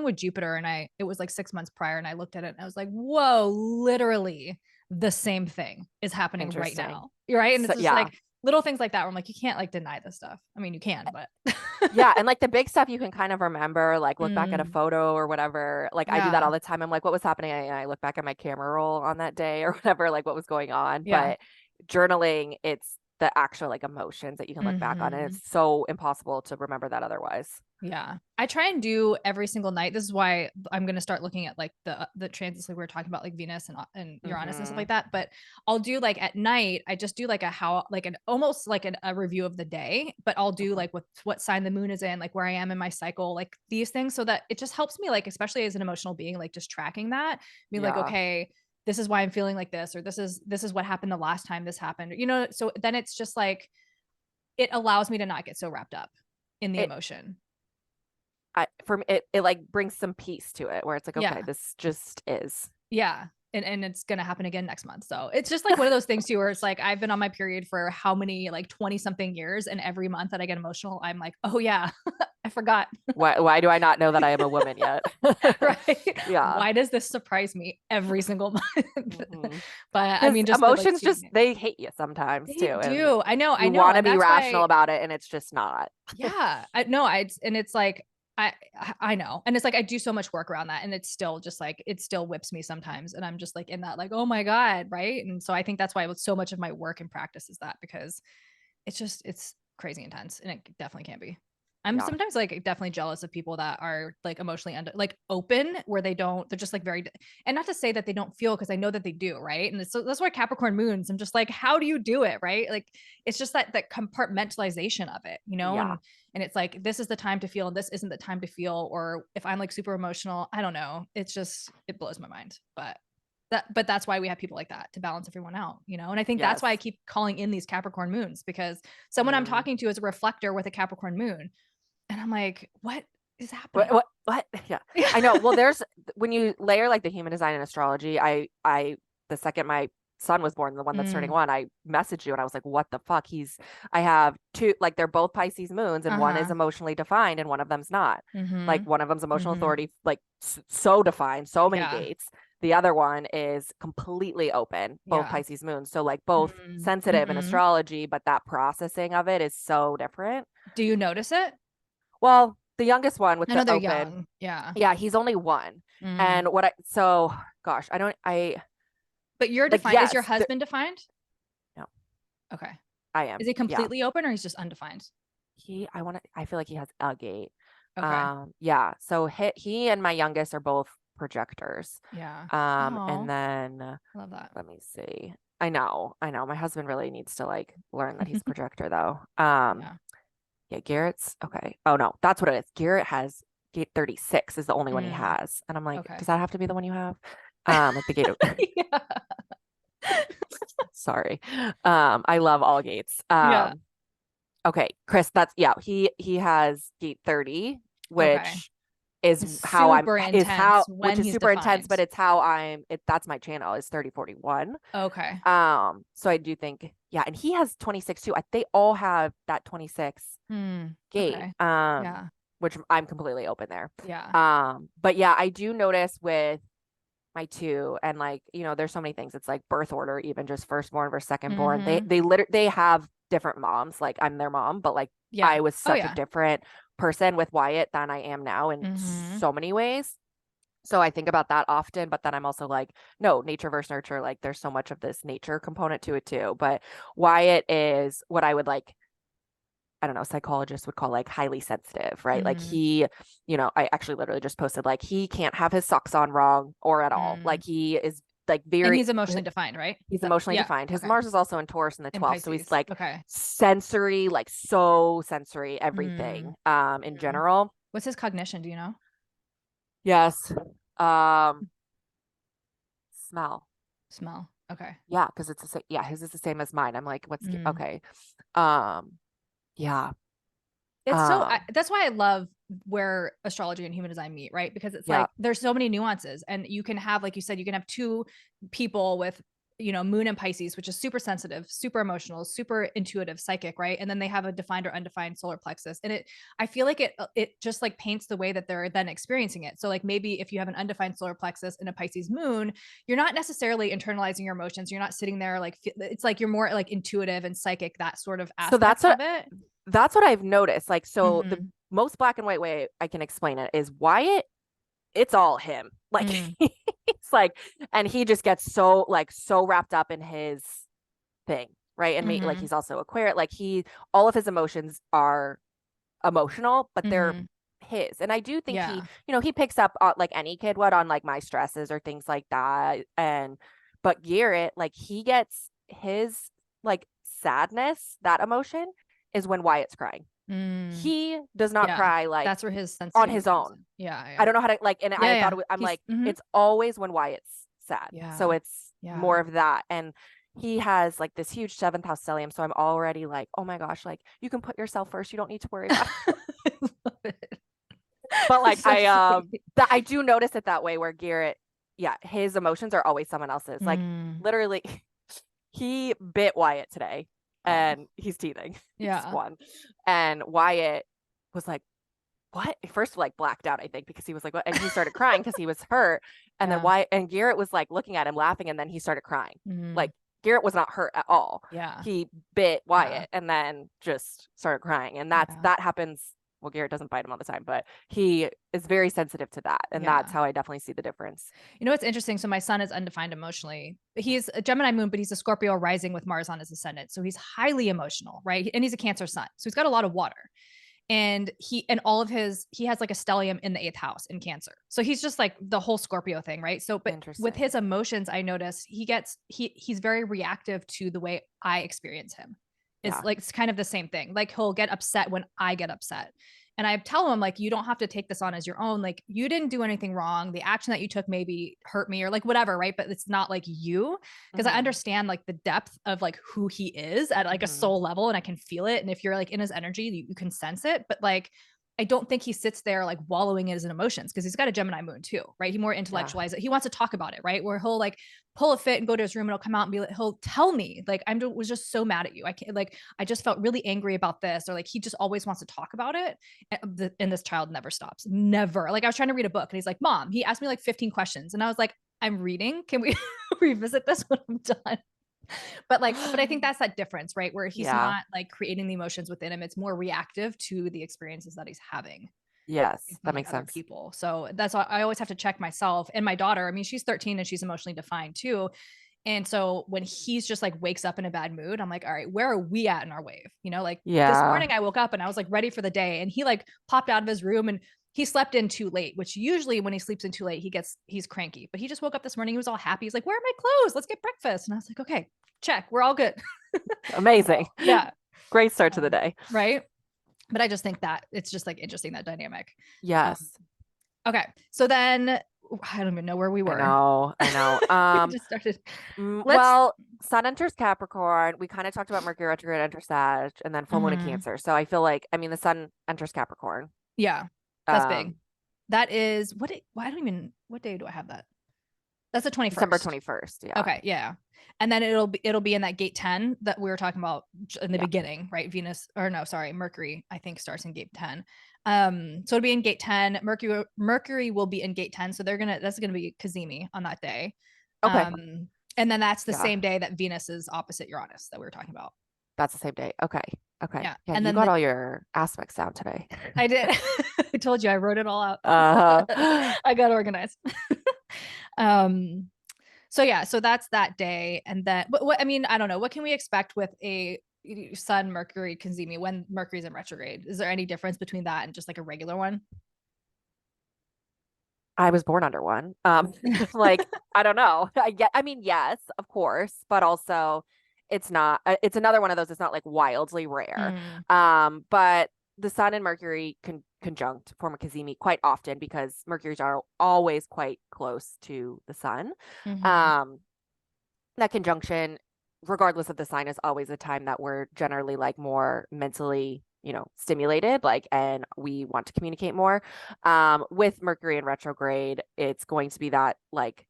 with Jupiter, and it was like 6 months prior, and I looked at it and I was like, whoa, literally the same thing is happening right now. You're right. And it's just like little things like that where I'm like, you can't like deny this stuff. I mean, you can, but yeah. And like the big stuff you can kind of remember, like look back at a photo or whatever. Like I do that all the time. I'm like, what was happening? And I look back at my camera roll on that day or whatever, like what was going on. But journaling, it's the actual like emotions that you can look back on, and it's so impossible to remember that otherwise. Yeah, I try and do every single night. This is why I'm going to start looking at like the transits, like we were talking about, like Venus and Uranus and stuff like that. But I'll do like at night, I just do like almost like a review of the day, but I'll do like what sign the moon is in, like where I am in my cycle, like these things, so that it just helps me, like, especially as an emotional being, like just tracking that, be like, okay, this is why I'm feeling like this, or this is what happened the last time this happened, so then it's just like, it allows me to not get so wrapped up in the emotion. For me, it like brings some peace to it, where it's like, okay, this just is. Yeah. and it's going to happen again next month. So it's just like one of those things too, where it's like, I've been on my period for how many, like 20 something years. And every month that I get emotional, I'm like, oh yeah, I forgot. Why do I not know that I am a woman yet? Right. Yeah. Why does this surprise me every single month? Mhm. But I mean, just emotions like, just, they hate you sometimes they too. And do. I know. you want to be rational about it, and it's just not. Yeah. I know. And it's like, I know. And it's like, I do so much work around that. And it's still just like, it still whips me sometimes. And I'm just like in that, like, oh my God. Right. And so I think that's why so much of my work and practice is that, because it's crazy intense, and it definitely can be. I'm Yeah. sometimes like definitely jealous of people that are like emotionally like open, where they're just like very, and not to say that they don't feel, because I know that they do, right? And so that's why Capricorn moons, I'm just like, how do you do it, right? Like it's just that compartmentalization of it, Yeah. and it's like, this is the time to feel and this isn't the time to feel. Or if I'm like super emotional, I don't know, it's just, it blows my mind. But that's why we have people like that, to balance everyone out, and I think that's why I Yes. keep calling in these Capricorn moons, because someone I'm Mm. talking to is a reflector with a Capricorn moon. And I'm like, what is happening? What? Yeah. I know. Well, when you layer like the human design and astrology, the second my son was born, the one that's turning 1, I messaged you and I was like, what the fuck? I have two, like they're both Pisces moons, and one is emotionally defined and one of them's not. Like one of them's emotional authority, like so defined, so many gates. The other one is completely open, both Pisces moons. So like both sensitive in astrology, but that processing of it is so different. Do you notice it? Well, the youngest one with I know the they're open, young. Yeah. yeah, he's only 1. And gosh, But you're like, defined. yes, Is your husband defined? no, Okay. I am. Is he Yeah. completely open, or he's just undefined? I feel like he has a gate. Okay. Yeah. So he and my youngest are both projectors. Yeah. And then I love that. let me see. I know. My husband really needs to like learn that he's a projector though. Yeah, Garrett's okay. Oh no, that's what it is. Garrett has gate 36 is the only one he has. And I'm like, Okay. does that have to be the one you have? Like the gate of Yeah. sorry. I love all gates. Yeah. Okay, Chris, he has gate 30, which is how I'm super is how intense when which is he's super intense, defined. but it's how that's my channel is 3041. Okay. So I do think, yeah, and he has 26 too. They all have that 26 gate. Okay. Yeah. Which I'm completely open there. Yeah. But yeah, I do notice with my 2, and like, there's so many things. It's like birth order, even just firstborn versus secondborn. They have different moms. Like I'm their mom, but like I was such a different person with Wyatt than I am now in so many ways. So I think about that often, but then I'm also like, no, nature versus nurture. Like there's so much of this nature component to it too. But Wyatt is what I would like, I don't know, psychologists would call like highly sensitive, right? Like he, I actually literally just posted like he can't have his socks on wrong or at all. Like he is like very, and he's emotionally defined, right? He's emotionally defined. His Mars is also in Taurus in the 12th. So he's like sensory, like so sensory, everything in general. What's his cognition? Do you know? Yes. Smell. Okay. Yeah, because it's the same. Yeah, his is the same as mine. I'm like, what's okay? Yeah. It's that's why I love where astrology and human design meet, right? Because it's like there's so many nuances, and you can have, like you said, you can have 2 people with moon and Pisces, which is super sensitive, super emotional, super intuitive, psychic, right? And then they have a defined or undefined solar plexus, and I feel like it just like paints the way that they're then experiencing it. So like maybe if you have an undefined solar plexus and a Pisces moon, you're not necessarily internalizing your emotions. You're not sitting there like, it's like you're more like intuitive and psychic, that sort of aspect of it. That's what I've noticed. Like, so the most black and white way I can explain it is Wyatt, it's all him. Like it's like, and he just gets so wrapped up in his thing, right? And me, like he's also Aquarius. Like all of his emotions are emotional, but they're his. And I do think he picks up like any kid would on like my stresses or things like that. But Garrett, like he gets his like sadness, that emotion is when Wyatt's crying. He does not cry like that's where his sense on his own. I don't know how to like, and I thought I'm like, it's always when Wyatt's sad. So it's more of that. And he has like this huge 7th house stellium. So I'm already like, oh my gosh, like you can put yourself first. You don't need to worry about it. But like I do notice it that way where Garrett yeah, his emotions are always someone else's. Like Mm. literally, he bit Wyatt today Oh, and he's teething. He's yeah. one. And Wyatt was like, what? First, like blacked out, I think, because he was like, what? And he started crying because he was hurt. And then Yeah. Wyatt and Garrett was like looking at him laughing, and then he started crying. Mm. Like Garrett was not hurt at all. Yeah. He bit Yeah. Wyatt and then just started crying. And Yeah. that happens. Well, Garrett doesn't bite him all the time, but he is very sensitive to that. And Yeah. that's how I definitely see the difference. You know what's interesting? So my son is undefined emotionally. He's a Gemini moon, but he's a Scorpio rising with Mars on his ascendant. So he's highly emotional, right? And he's a Cancer sun. So he's got a lot of water. And he has like a stellium in the 8th house in Cancer. So he's just like the whole Scorpio thing, right? So but with his emotions, I notice he's very reactive to the way I experience him. It's like it's kind of the same thing. Like he'll get upset when I get upset. And I tell him, like, you don't have to take this on as your own. Like, you didn't do anything wrong. The action that you took maybe hurt me or like whatever, right? But it's not like you, because I understand like the depth of like who he is at like a soul level, and I can feel it. And if you're like in his energy, you can sense it. But like, I don't think he sits there like wallowing in his emotions, because he's got a Gemini moon too, right? He more intellectualizes it. He wants to talk about it, right? Where he'll like pull a fit and go to his room, and he'll come out and be like, he'll tell me like, was just so mad at you. I can't, like, I just felt really angry about this, or like he just always wants to talk about it. And this child never stops, never. Like I was trying to read a book, and he's like, Mom, he asked me like 15 questions, and I was like, I'm reading. Can we revisit this when I'm done? But I think that's that difference, right? Where he's not like creating the emotions within him. It's more reactive to the experiences that he's having. Yes, that Like makes other sense. people. So that's why I always have to check myself and my daughter. I mean, she's 13 and she's emotionally defined too. And so when he's just like wakes up in a bad mood, I'm like, all right, where are we at in our wave? You know, like this morning I woke up and I was like ready for the day, and he like popped out of his room and he slept in too late, which usually when he sleeps in too late, he's cranky. But he just woke up this morning. He was all happy. He's like, where are my clothes? Let's get breakfast. And I was like, okay, check. We're all good. Amazing. Yeah. Great start to the day. Right. But I just think that it's just like interesting, that dynamic. Yes. Okay. So then I don't even know where we were. I know. We just started. Well, Sun enters Capricorn. We kind of talked about Mercury retrograde enters Sag, and then full moon in Cancer. So I feel like, I mean, the Sun enters Capricorn. Yeah, that's big. That is what day do I have that? That's the 21st. December 21st. Yeah. Okay. Yeah. And then it'll be in that gate 10 that we were talking about in the beginning, right? Mercury, I think, starts in gate 10. So it'll be in gate 10. Mercury will be in gate 10. So that's gonna be Cazimi on that day. Okay. And then that's the same day that Venus is opposite Uranus that we were talking about. That's the same day. Okay. Yeah. And you got all your aspects down today. I did. I told you I wrote it all out. I got organized. So that's that day. And then, but what, I mean, I don't know. What can we expect with a Sun Mercury Cazimi when Mercury's in retrograde? Is there any difference between that and just like a regular one? I was born under one. Like, I don't know. I mean, yes, of course, but also it's not, it's another one of those. It's not like wildly rare. But the Sun and Mercury conjunct form a Cazimi quite often because Mercury's are always quite close to the Sun. That conjunction, regardless of the sign, is always a time that we're generally like more mentally, stimulated, like, and we want to communicate more. With Mercury in retrograde, it's going to be that like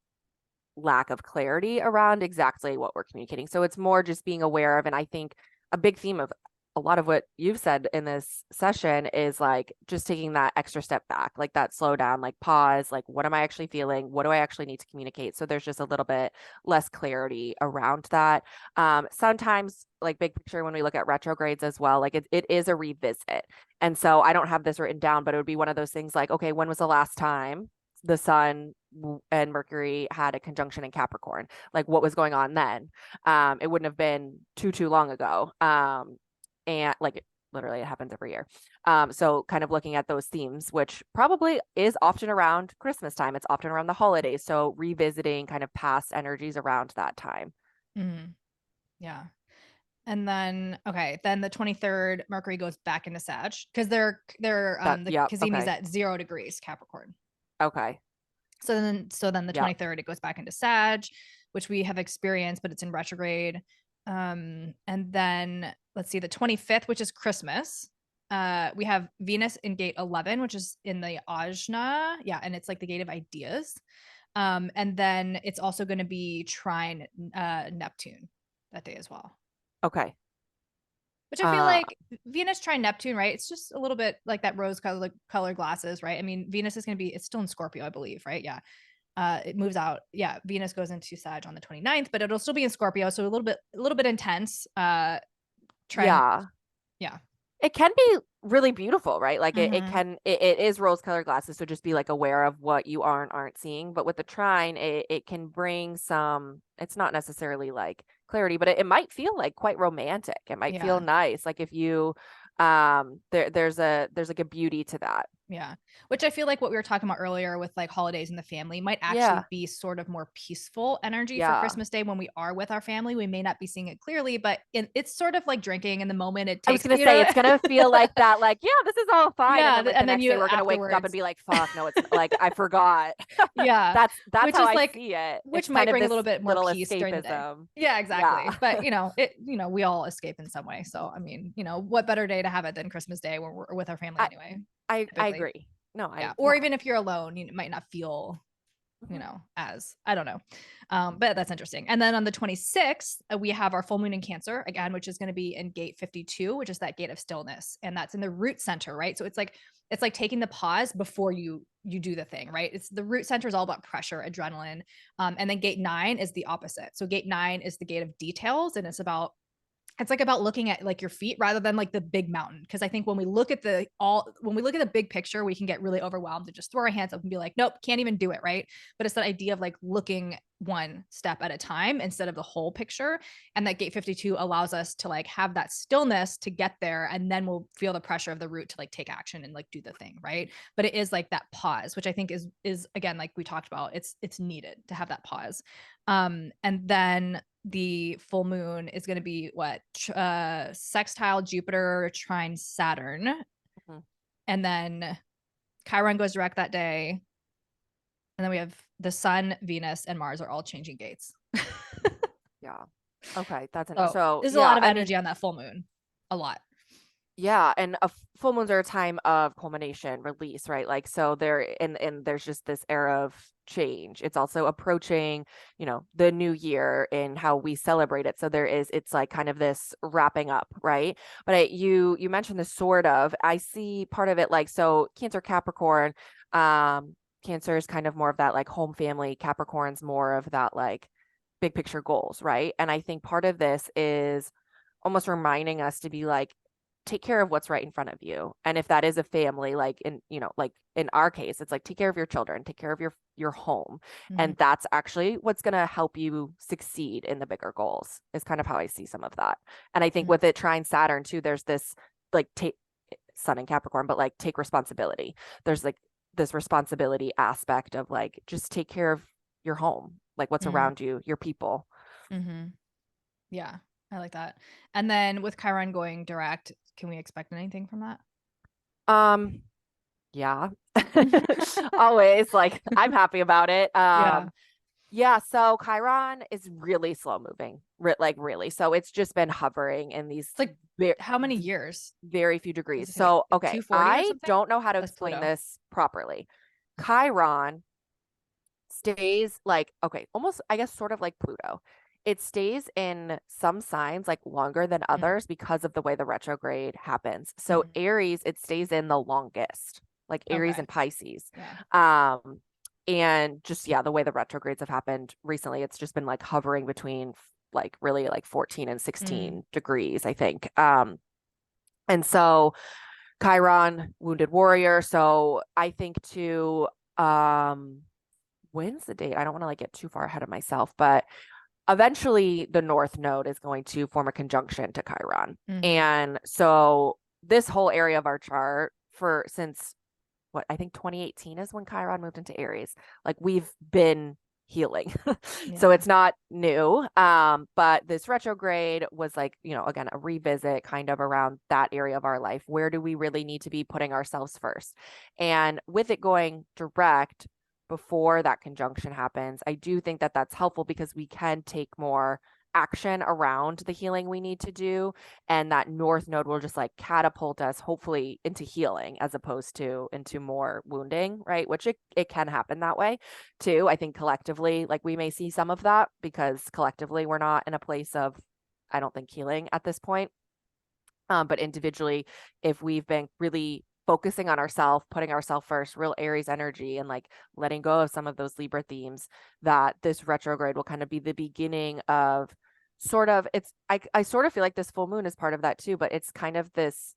lack of clarity around exactly what we're communicating. So it's more just being aware of, and I think a big theme of a lot of what you've said in this session is like just taking that extra step back, like that slow down, like pause, like what am I actually feeling? What do I actually need to communicate? So there's just a little bit less clarity around that. Sometimes like big picture, when we look at retrogrades as well, like it is a revisit. And so I don't have this written down, but it would be one of those things like, okay, when was the last time the Sun and Mercury had a conjunction in Capricorn? Like what was going on then? It wouldn't have been too long ago. And like literally it happens every year. So kind of looking at those themes, which probably is often around Christmas time. It's often around the holidays. So revisiting kind of past energies around that time. Yeah. And then, then the 23rd, Mercury goes back into Sag because the Cazimi's at 0 degrees Capricorn. Okay. So then the 23rd, it goes back into Sag, which we have experienced, but it's in retrograde. And then let's see, the 25th, which is Christmas. We have Venus in gate 11, which is in the Ajna. Yeah. And it's like the gate of ideas. And then it's also going to be trine Neptune that day as well. Okay. Which I feel like Venus trine Neptune, right? It's just a little bit like that rose color glasses, right? I mean, Venus is going to be, it's still in Scorpio, I believe, right? Yeah. It moves out. Yeah. Venus goes into Sag on the 29th, but it'll still be in Scorpio. So a little bit intense. Yeah. Yeah. It can be really beautiful, right? Like Mhm. it is rose colored glasses. So just be like aware of what you are and aren't seeing. But with the trine, it can bring some, it's not necessarily like clarity, but it might feel like quite romantic. It might feel Yeah. nice. Like if you, there's like a beauty to that. Yeah. Which I feel like what we were talking about earlier with like holidays in the family might Yeah. actually be sort of more peaceful energy for Yeah. Christmas Day when we are with our family. We may not be seeing it clearly, but it's sort of like drinking in the moment it I was takes, gonna say it's gonna feel like that, like, yeah, this is all fine. And yeah. then like the And then next you day we're gonna wake up and afterwards, be like, fuck, no, it's like I forgot. yeah, That's which how is I like, see it. which It's might kind of bring a this little bit more little peace during the day. escapism. Yeah, Yeah. exactly. But we all escape in some way. So, I mean, what better day to have it than Christmas Day when we're with our family I anyway, I typically. agree. No, Yeah. Or yeah. even if you're alone, you might not feel Mhm. as I don't know. But that's interesting. And then on the 26th, we have our full moon in Cancer again, which is going to be in gate 52, which is that gate of stillness. And that's in the root center, right? So it's like taking the pause before you do the thing, right? It's the root center is all about pressure, adrenaline. And then gate 9 is the opposite. So gate 9 is the gate of details, and it's like about looking at like your feet rather than like the big mountain. Because I think when we look at the big picture, we can get really overwhelmed and just throw our hands up and be like, nope, can't even do it, right? But it's that idea of like looking one step at a time instead of the whole picture. And that gate 52 allows us to like have that stillness to get there, and then we'll feel the pressure of the root to like take action and like do the thing, right? But it is like that pause, which I think is again, like we talked about, it's needed to have that pause. And then the full moon is going to be what sextile Jupiter trine Saturn, Mhm. and then Chiron goes direct that day, and then we have the Sun, Venus, and Mars are all changing gates. Yeah. Okay, that's So so there's a yeah, lot of I mean, energy on that full moon, a lot. yeah, and full moons are a time of culmination, release, right? Like so and there's just this era of change. It's also approaching, the new year in how we celebrate it. So it's like kind of this wrapping up, right? But you mentioned this sort of, I see part of it like so Cancer Capricorn, Cancer is kind of more of that like home family, Capricorn's more of that like big picture goals, right? And I think part of this is almost reminding us to be like take care of what's right in front of you. And if that is a family, like like in our case, it's like take care of your children, take care of your home. Mhm. And that's actually what's going to help you succeed in the bigger goals is kind of how I see some of that. And I think Mhm. with it trying Saturn too, there's this like take Sun in Capricorn, but like take responsibility. There's like this responsibility aspect of like just take care of your home, like what's Mhm. around you, your people. Mhm. Yeah, I like that. And then with Chiron going direct, can we expect anything from that? Um, yeah. Always like I'm happy about it. Yeah. Yeah, so Chiron is really slow moving, like really. So it's just been hovering in these It's like very, how many years very few does degrees. it take? So, Like okay, 240 or I something? don't know how to That's explain Pluto. this properly. Chiron stays like, okay, almost, I guess, sort of like Pluto. It stays in some signs like longer than Mhm. others because of the way the retrograde happens. So Mhm. Aries, it stays in the longest, like Aries Okay. and Pisces. Yeah. Um, and just yeah, the way the retrogrades have happened recently, it's just been like hovering between like really like 14 and Mm. 16 degrees, I think. And so Chiron, wounded warrior. So I think too, when's the date? I don't want to like get too far ahead of myself, but eventually the North Node is going to form a conjunction to Chiron. Mhm. And so this whole area of our chart for since what I think 2018 is when Chiron moved into Aries. Like we've been healing. So Yeah. it's not new. But this retrograde was like, again, a revisit kind of around that area of our life. Where do we really need to be putting ourselves first? And with it going direct before that conjunction happens, I do think that that's helpful because we can take more action around the healing we need to do. And that North Node will just like catapult us hopefully into healing as opposed to into more wounding, right? Which it can happen that way too. I think collectively, like we may see some of that because collectively we're not in a place of, I don't think, healing at this point. But individually, if we've been really focusing on ourselves, putting ourselves first, real Aries energy, and like letting go of some of those Libra themes, that this retrograde will kind of be the beginning of sort of, I sort of feel like this full moon is part of that too, but it's kind of this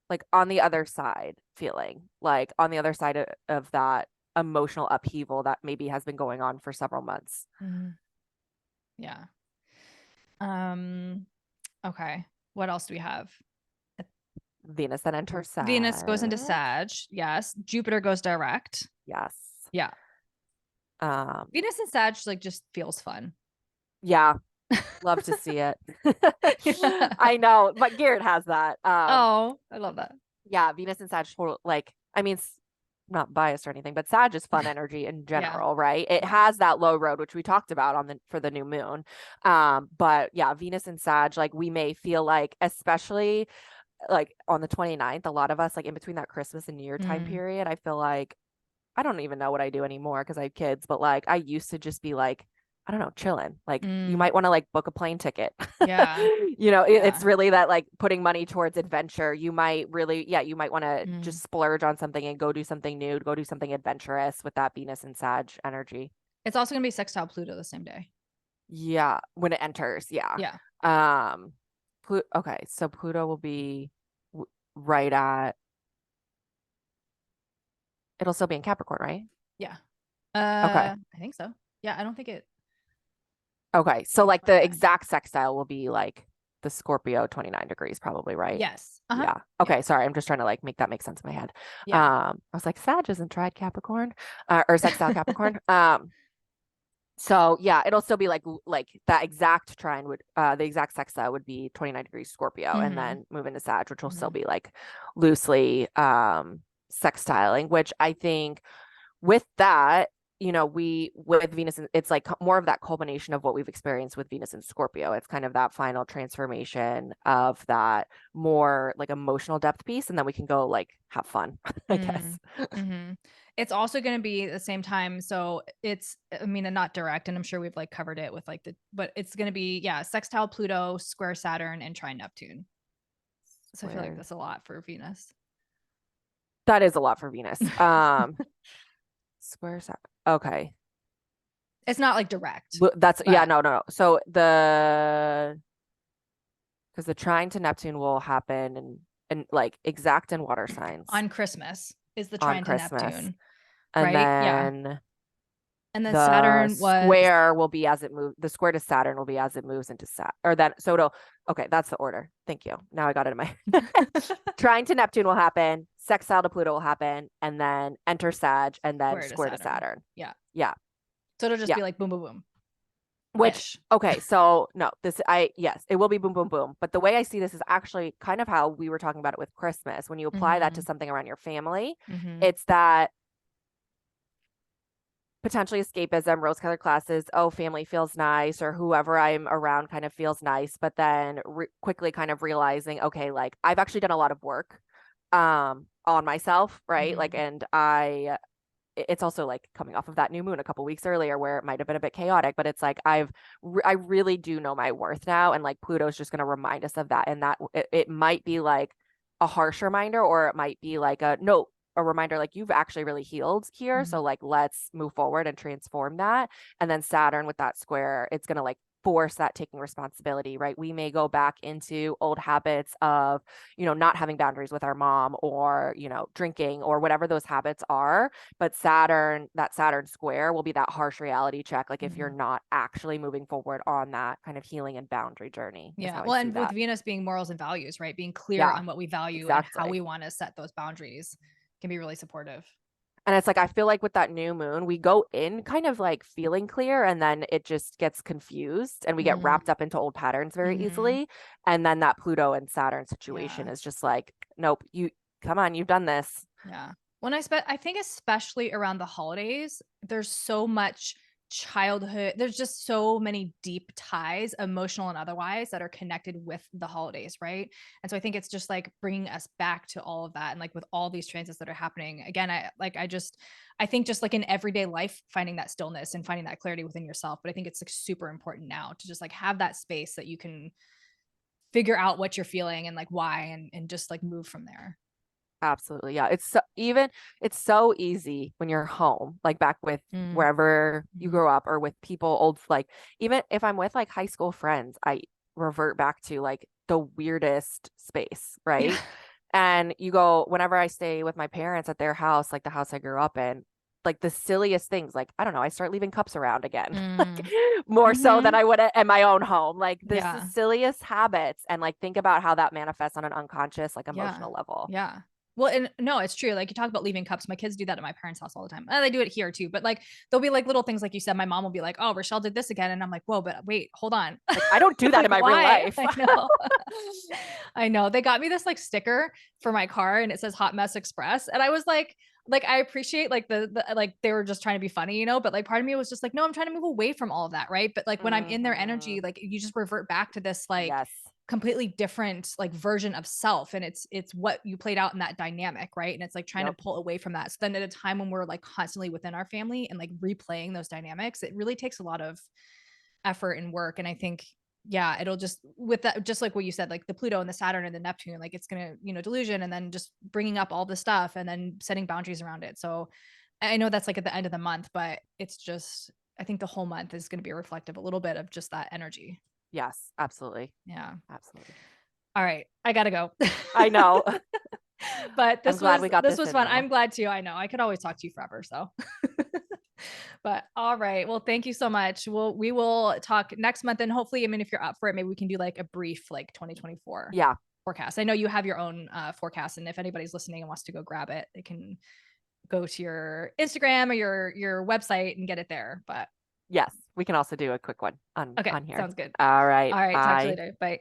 like on the other side feeling, like on the other side of that emotional upheaval that maybe has been going on for several months. Yeah. Okay. What else do we have? Venus then enters Sag. Venus goes into Sag. Yes. Jupiter goes direct. Yes. Yeah. Venus and Sag like just feels fun. Yeah. Love to see it. Yeah. I know, but Garrett has that. Oh, I love that. Yeah, Venus and Sag, like, I mean, I'm not biased or anything, but Sag is fun energy in general, right? It has that low road, which we talked about for the new moon. But yeah, Venus and Sag, like we may feel like, especially like on the 29th, a lot of us like in between that Christmas and New Year time period, I feel like I don't even know what I do anymore because I have kids, but like I used to just be like, I don't know, chilling. Like you might want to like book a plane ticket. Yeah. It's really that like putting money towards adventure. You might really, you might want to just splurge on something and go do something new, go do something adventurous with that Venus and Sag energy. It's also going to be sextile Pluto the same day. Yeah. When it enters. Yeah. Yeah. Okay. So Pluto will be right at, it'll still be in Capricorn, right? Yeah. Okay. I think so. Yeah. I don't think it. Okay. So like the exact sextile will be like the Scorpio 29 degrees probably, right? Yes. Yeah. Okay. Sorry. I'm just trying to like make that make sense in my head. Yeah. I was like, Sag isn't tried Capricorn, or sextile Capricorn. So yeah, it'll still be like that exact trine would, the exact sextile would be 29 degrees Scorpio and then move into Sag, which will still be like loosely, sextiling, which I think with that, with Venus, it's like more of that culmination of what we've experienced with Venus and Scorpio. It's kind of that final transformation of that more like emotional depth piece. And then we can go like have fun, I guess. It's also going to be the same time. So it's, I mean, not direct, and I'm sure we've like covered it with like but it's going to be, sextile Pluto, square Saturn, and trine Neptune. So I feel like that's a lot for Venus. That is a lot for Venus. Square Saturn. Okay. It's not like direct. That's no. So because the trine to Neptune will happen and like exact in water signs on Christmas is the trine to Neptune, and right? then and then the Saturn square will be as it moves. The square to Saturn will be as it moves into Saturn, or that. So it'll. Okay, that's the order. Thank you. Now I got it in my trine to Neptune will happen, sextile to Pluto will happen, and then enter Sag, and then square to Saturn. Yeah. So it'll just be like boom, boom, boom. Which, okay, so no, yes, it will be boom, boom, boom. But the way I see this is actually kind of how we were talking about it with Christmas. When you apply that to something around your family, it's that potentially escapism, rose-colored glasses, oh, family feels nice, or whoever I'm around kind of feels nice, but then quickly kind of realizing, okay, like I've actually done a lot of work on myself, right? Like, and it's also like coming off of that new moon a couple weeks earlier where it might have been a bit chaotic, but it's like I really do know my worth now, and like Pluto's just going to remind us of that, and that it might be like a harsh reminder, or it might be like a reminder like you've actually really healed here, so like let's move forward and transform that. And then Saturn with that square, it's going to like force that taking responsibility, right? We may go back into old habits of, not having boundaries with our mom, or, drinking, or whatever those habits are. But that Saturn square will be that harsh reality check. Like if you're not actually moving forward on that kind of healing and boundary journey. Yeah. Well, and with Venus being morals and values, right? Being clear on what we value and how we want to set those boundaries can be really supportive. And it's like, I feel like with that new moon, we go in kind of like feeling clear, and then it just gets confused and we get wrapped up into old patterns very easily. And then that Pluto and Saturn situation is just like, nope, come on, you've done this. Yeah. I think especially around the holidays, there's so much childhood. There's just so many deep ties, emotional and otherwise, that are connected with the holidays, right? And so I think it's just like bringing us back to all of that. And like with all these transits that are happening again, I think just like in everyday life, finding that stillness and finding that clarity within yourself. But I think it's like super important now to just like have that space that you can figure out what you're feeling and like why, and just like move from there. Absolutely. Yeah. It's so easy when you're home, like back with Mm. wherever you Mhm. grew up or with people old, like even if I'm with like high school friends, I revert back to like the weirdest space, Yeah. right? And you go, whenever I stay with my parents at their house, like the house I grew up in, like the silliest things, like, I don't know, I start leaving cups around again, like Mm. more so than Mhm. I would at my own home. Like this is Yeah. silliest habits. And like think about how that manifests on an unconscious, like Yeah. emotional level. Yeah. Well, and no, it's true. Like you talk about leaving cups. My kids do that at my parents' house all the time. They do it here too. But like there'll be like little things like you said. My mom will be like, "Oh, Rochelle did this again," and I'm like, "Whoa, but wait, hold on." Like I don't do that in Like my real why? life. I know. I know. They got me this like sticker for my car, and it says "Hot Mess Express," and I was like I appreciate like the like they were just trying to be funny, you know. But like part of me was just like, no, I'm trying to move away from all of that, right? But like when I'm in their energy, Mhm. like you just revert back to this like Yes. completely different like version of self, and it's what you played out in that dynamic, right? And it's like trying to Yep. pull away from that. So then at a time when we're like constantly within our family and like replaying those dynamics, it really takes a lot of effort and work. And I think yeah, it'll just with that, just like what you said, like the Pluto and the Saturn and the Neptune, like it's gonna, delusion, and then just bringing up all the stuff and then setting boundaries around it. So I know that's like at the end of the month, but it's just, I think the whole month is going to be reflective a little bit of just that energy. Yes, absolutely. Yeah. Absolutely. All right, I gotta go. I know. But I'm this glad was we got this this was in fun. though. I'm glad too. I know I could always talk to you forever. So, but all right. Well, thank you so much. We will talk next month, and hopefully, I mean, if you're up for it, maybe we can do like a brief like 2024 Yeah. forecast. I know you have your own forecast, and if anybody's listening and wants to go grab it, they can go to your Instagram or your website and get it there. But Yes. We can also do a quick one on okay, here. sounds good. All right. All right, talk to you Bye. later. Bye.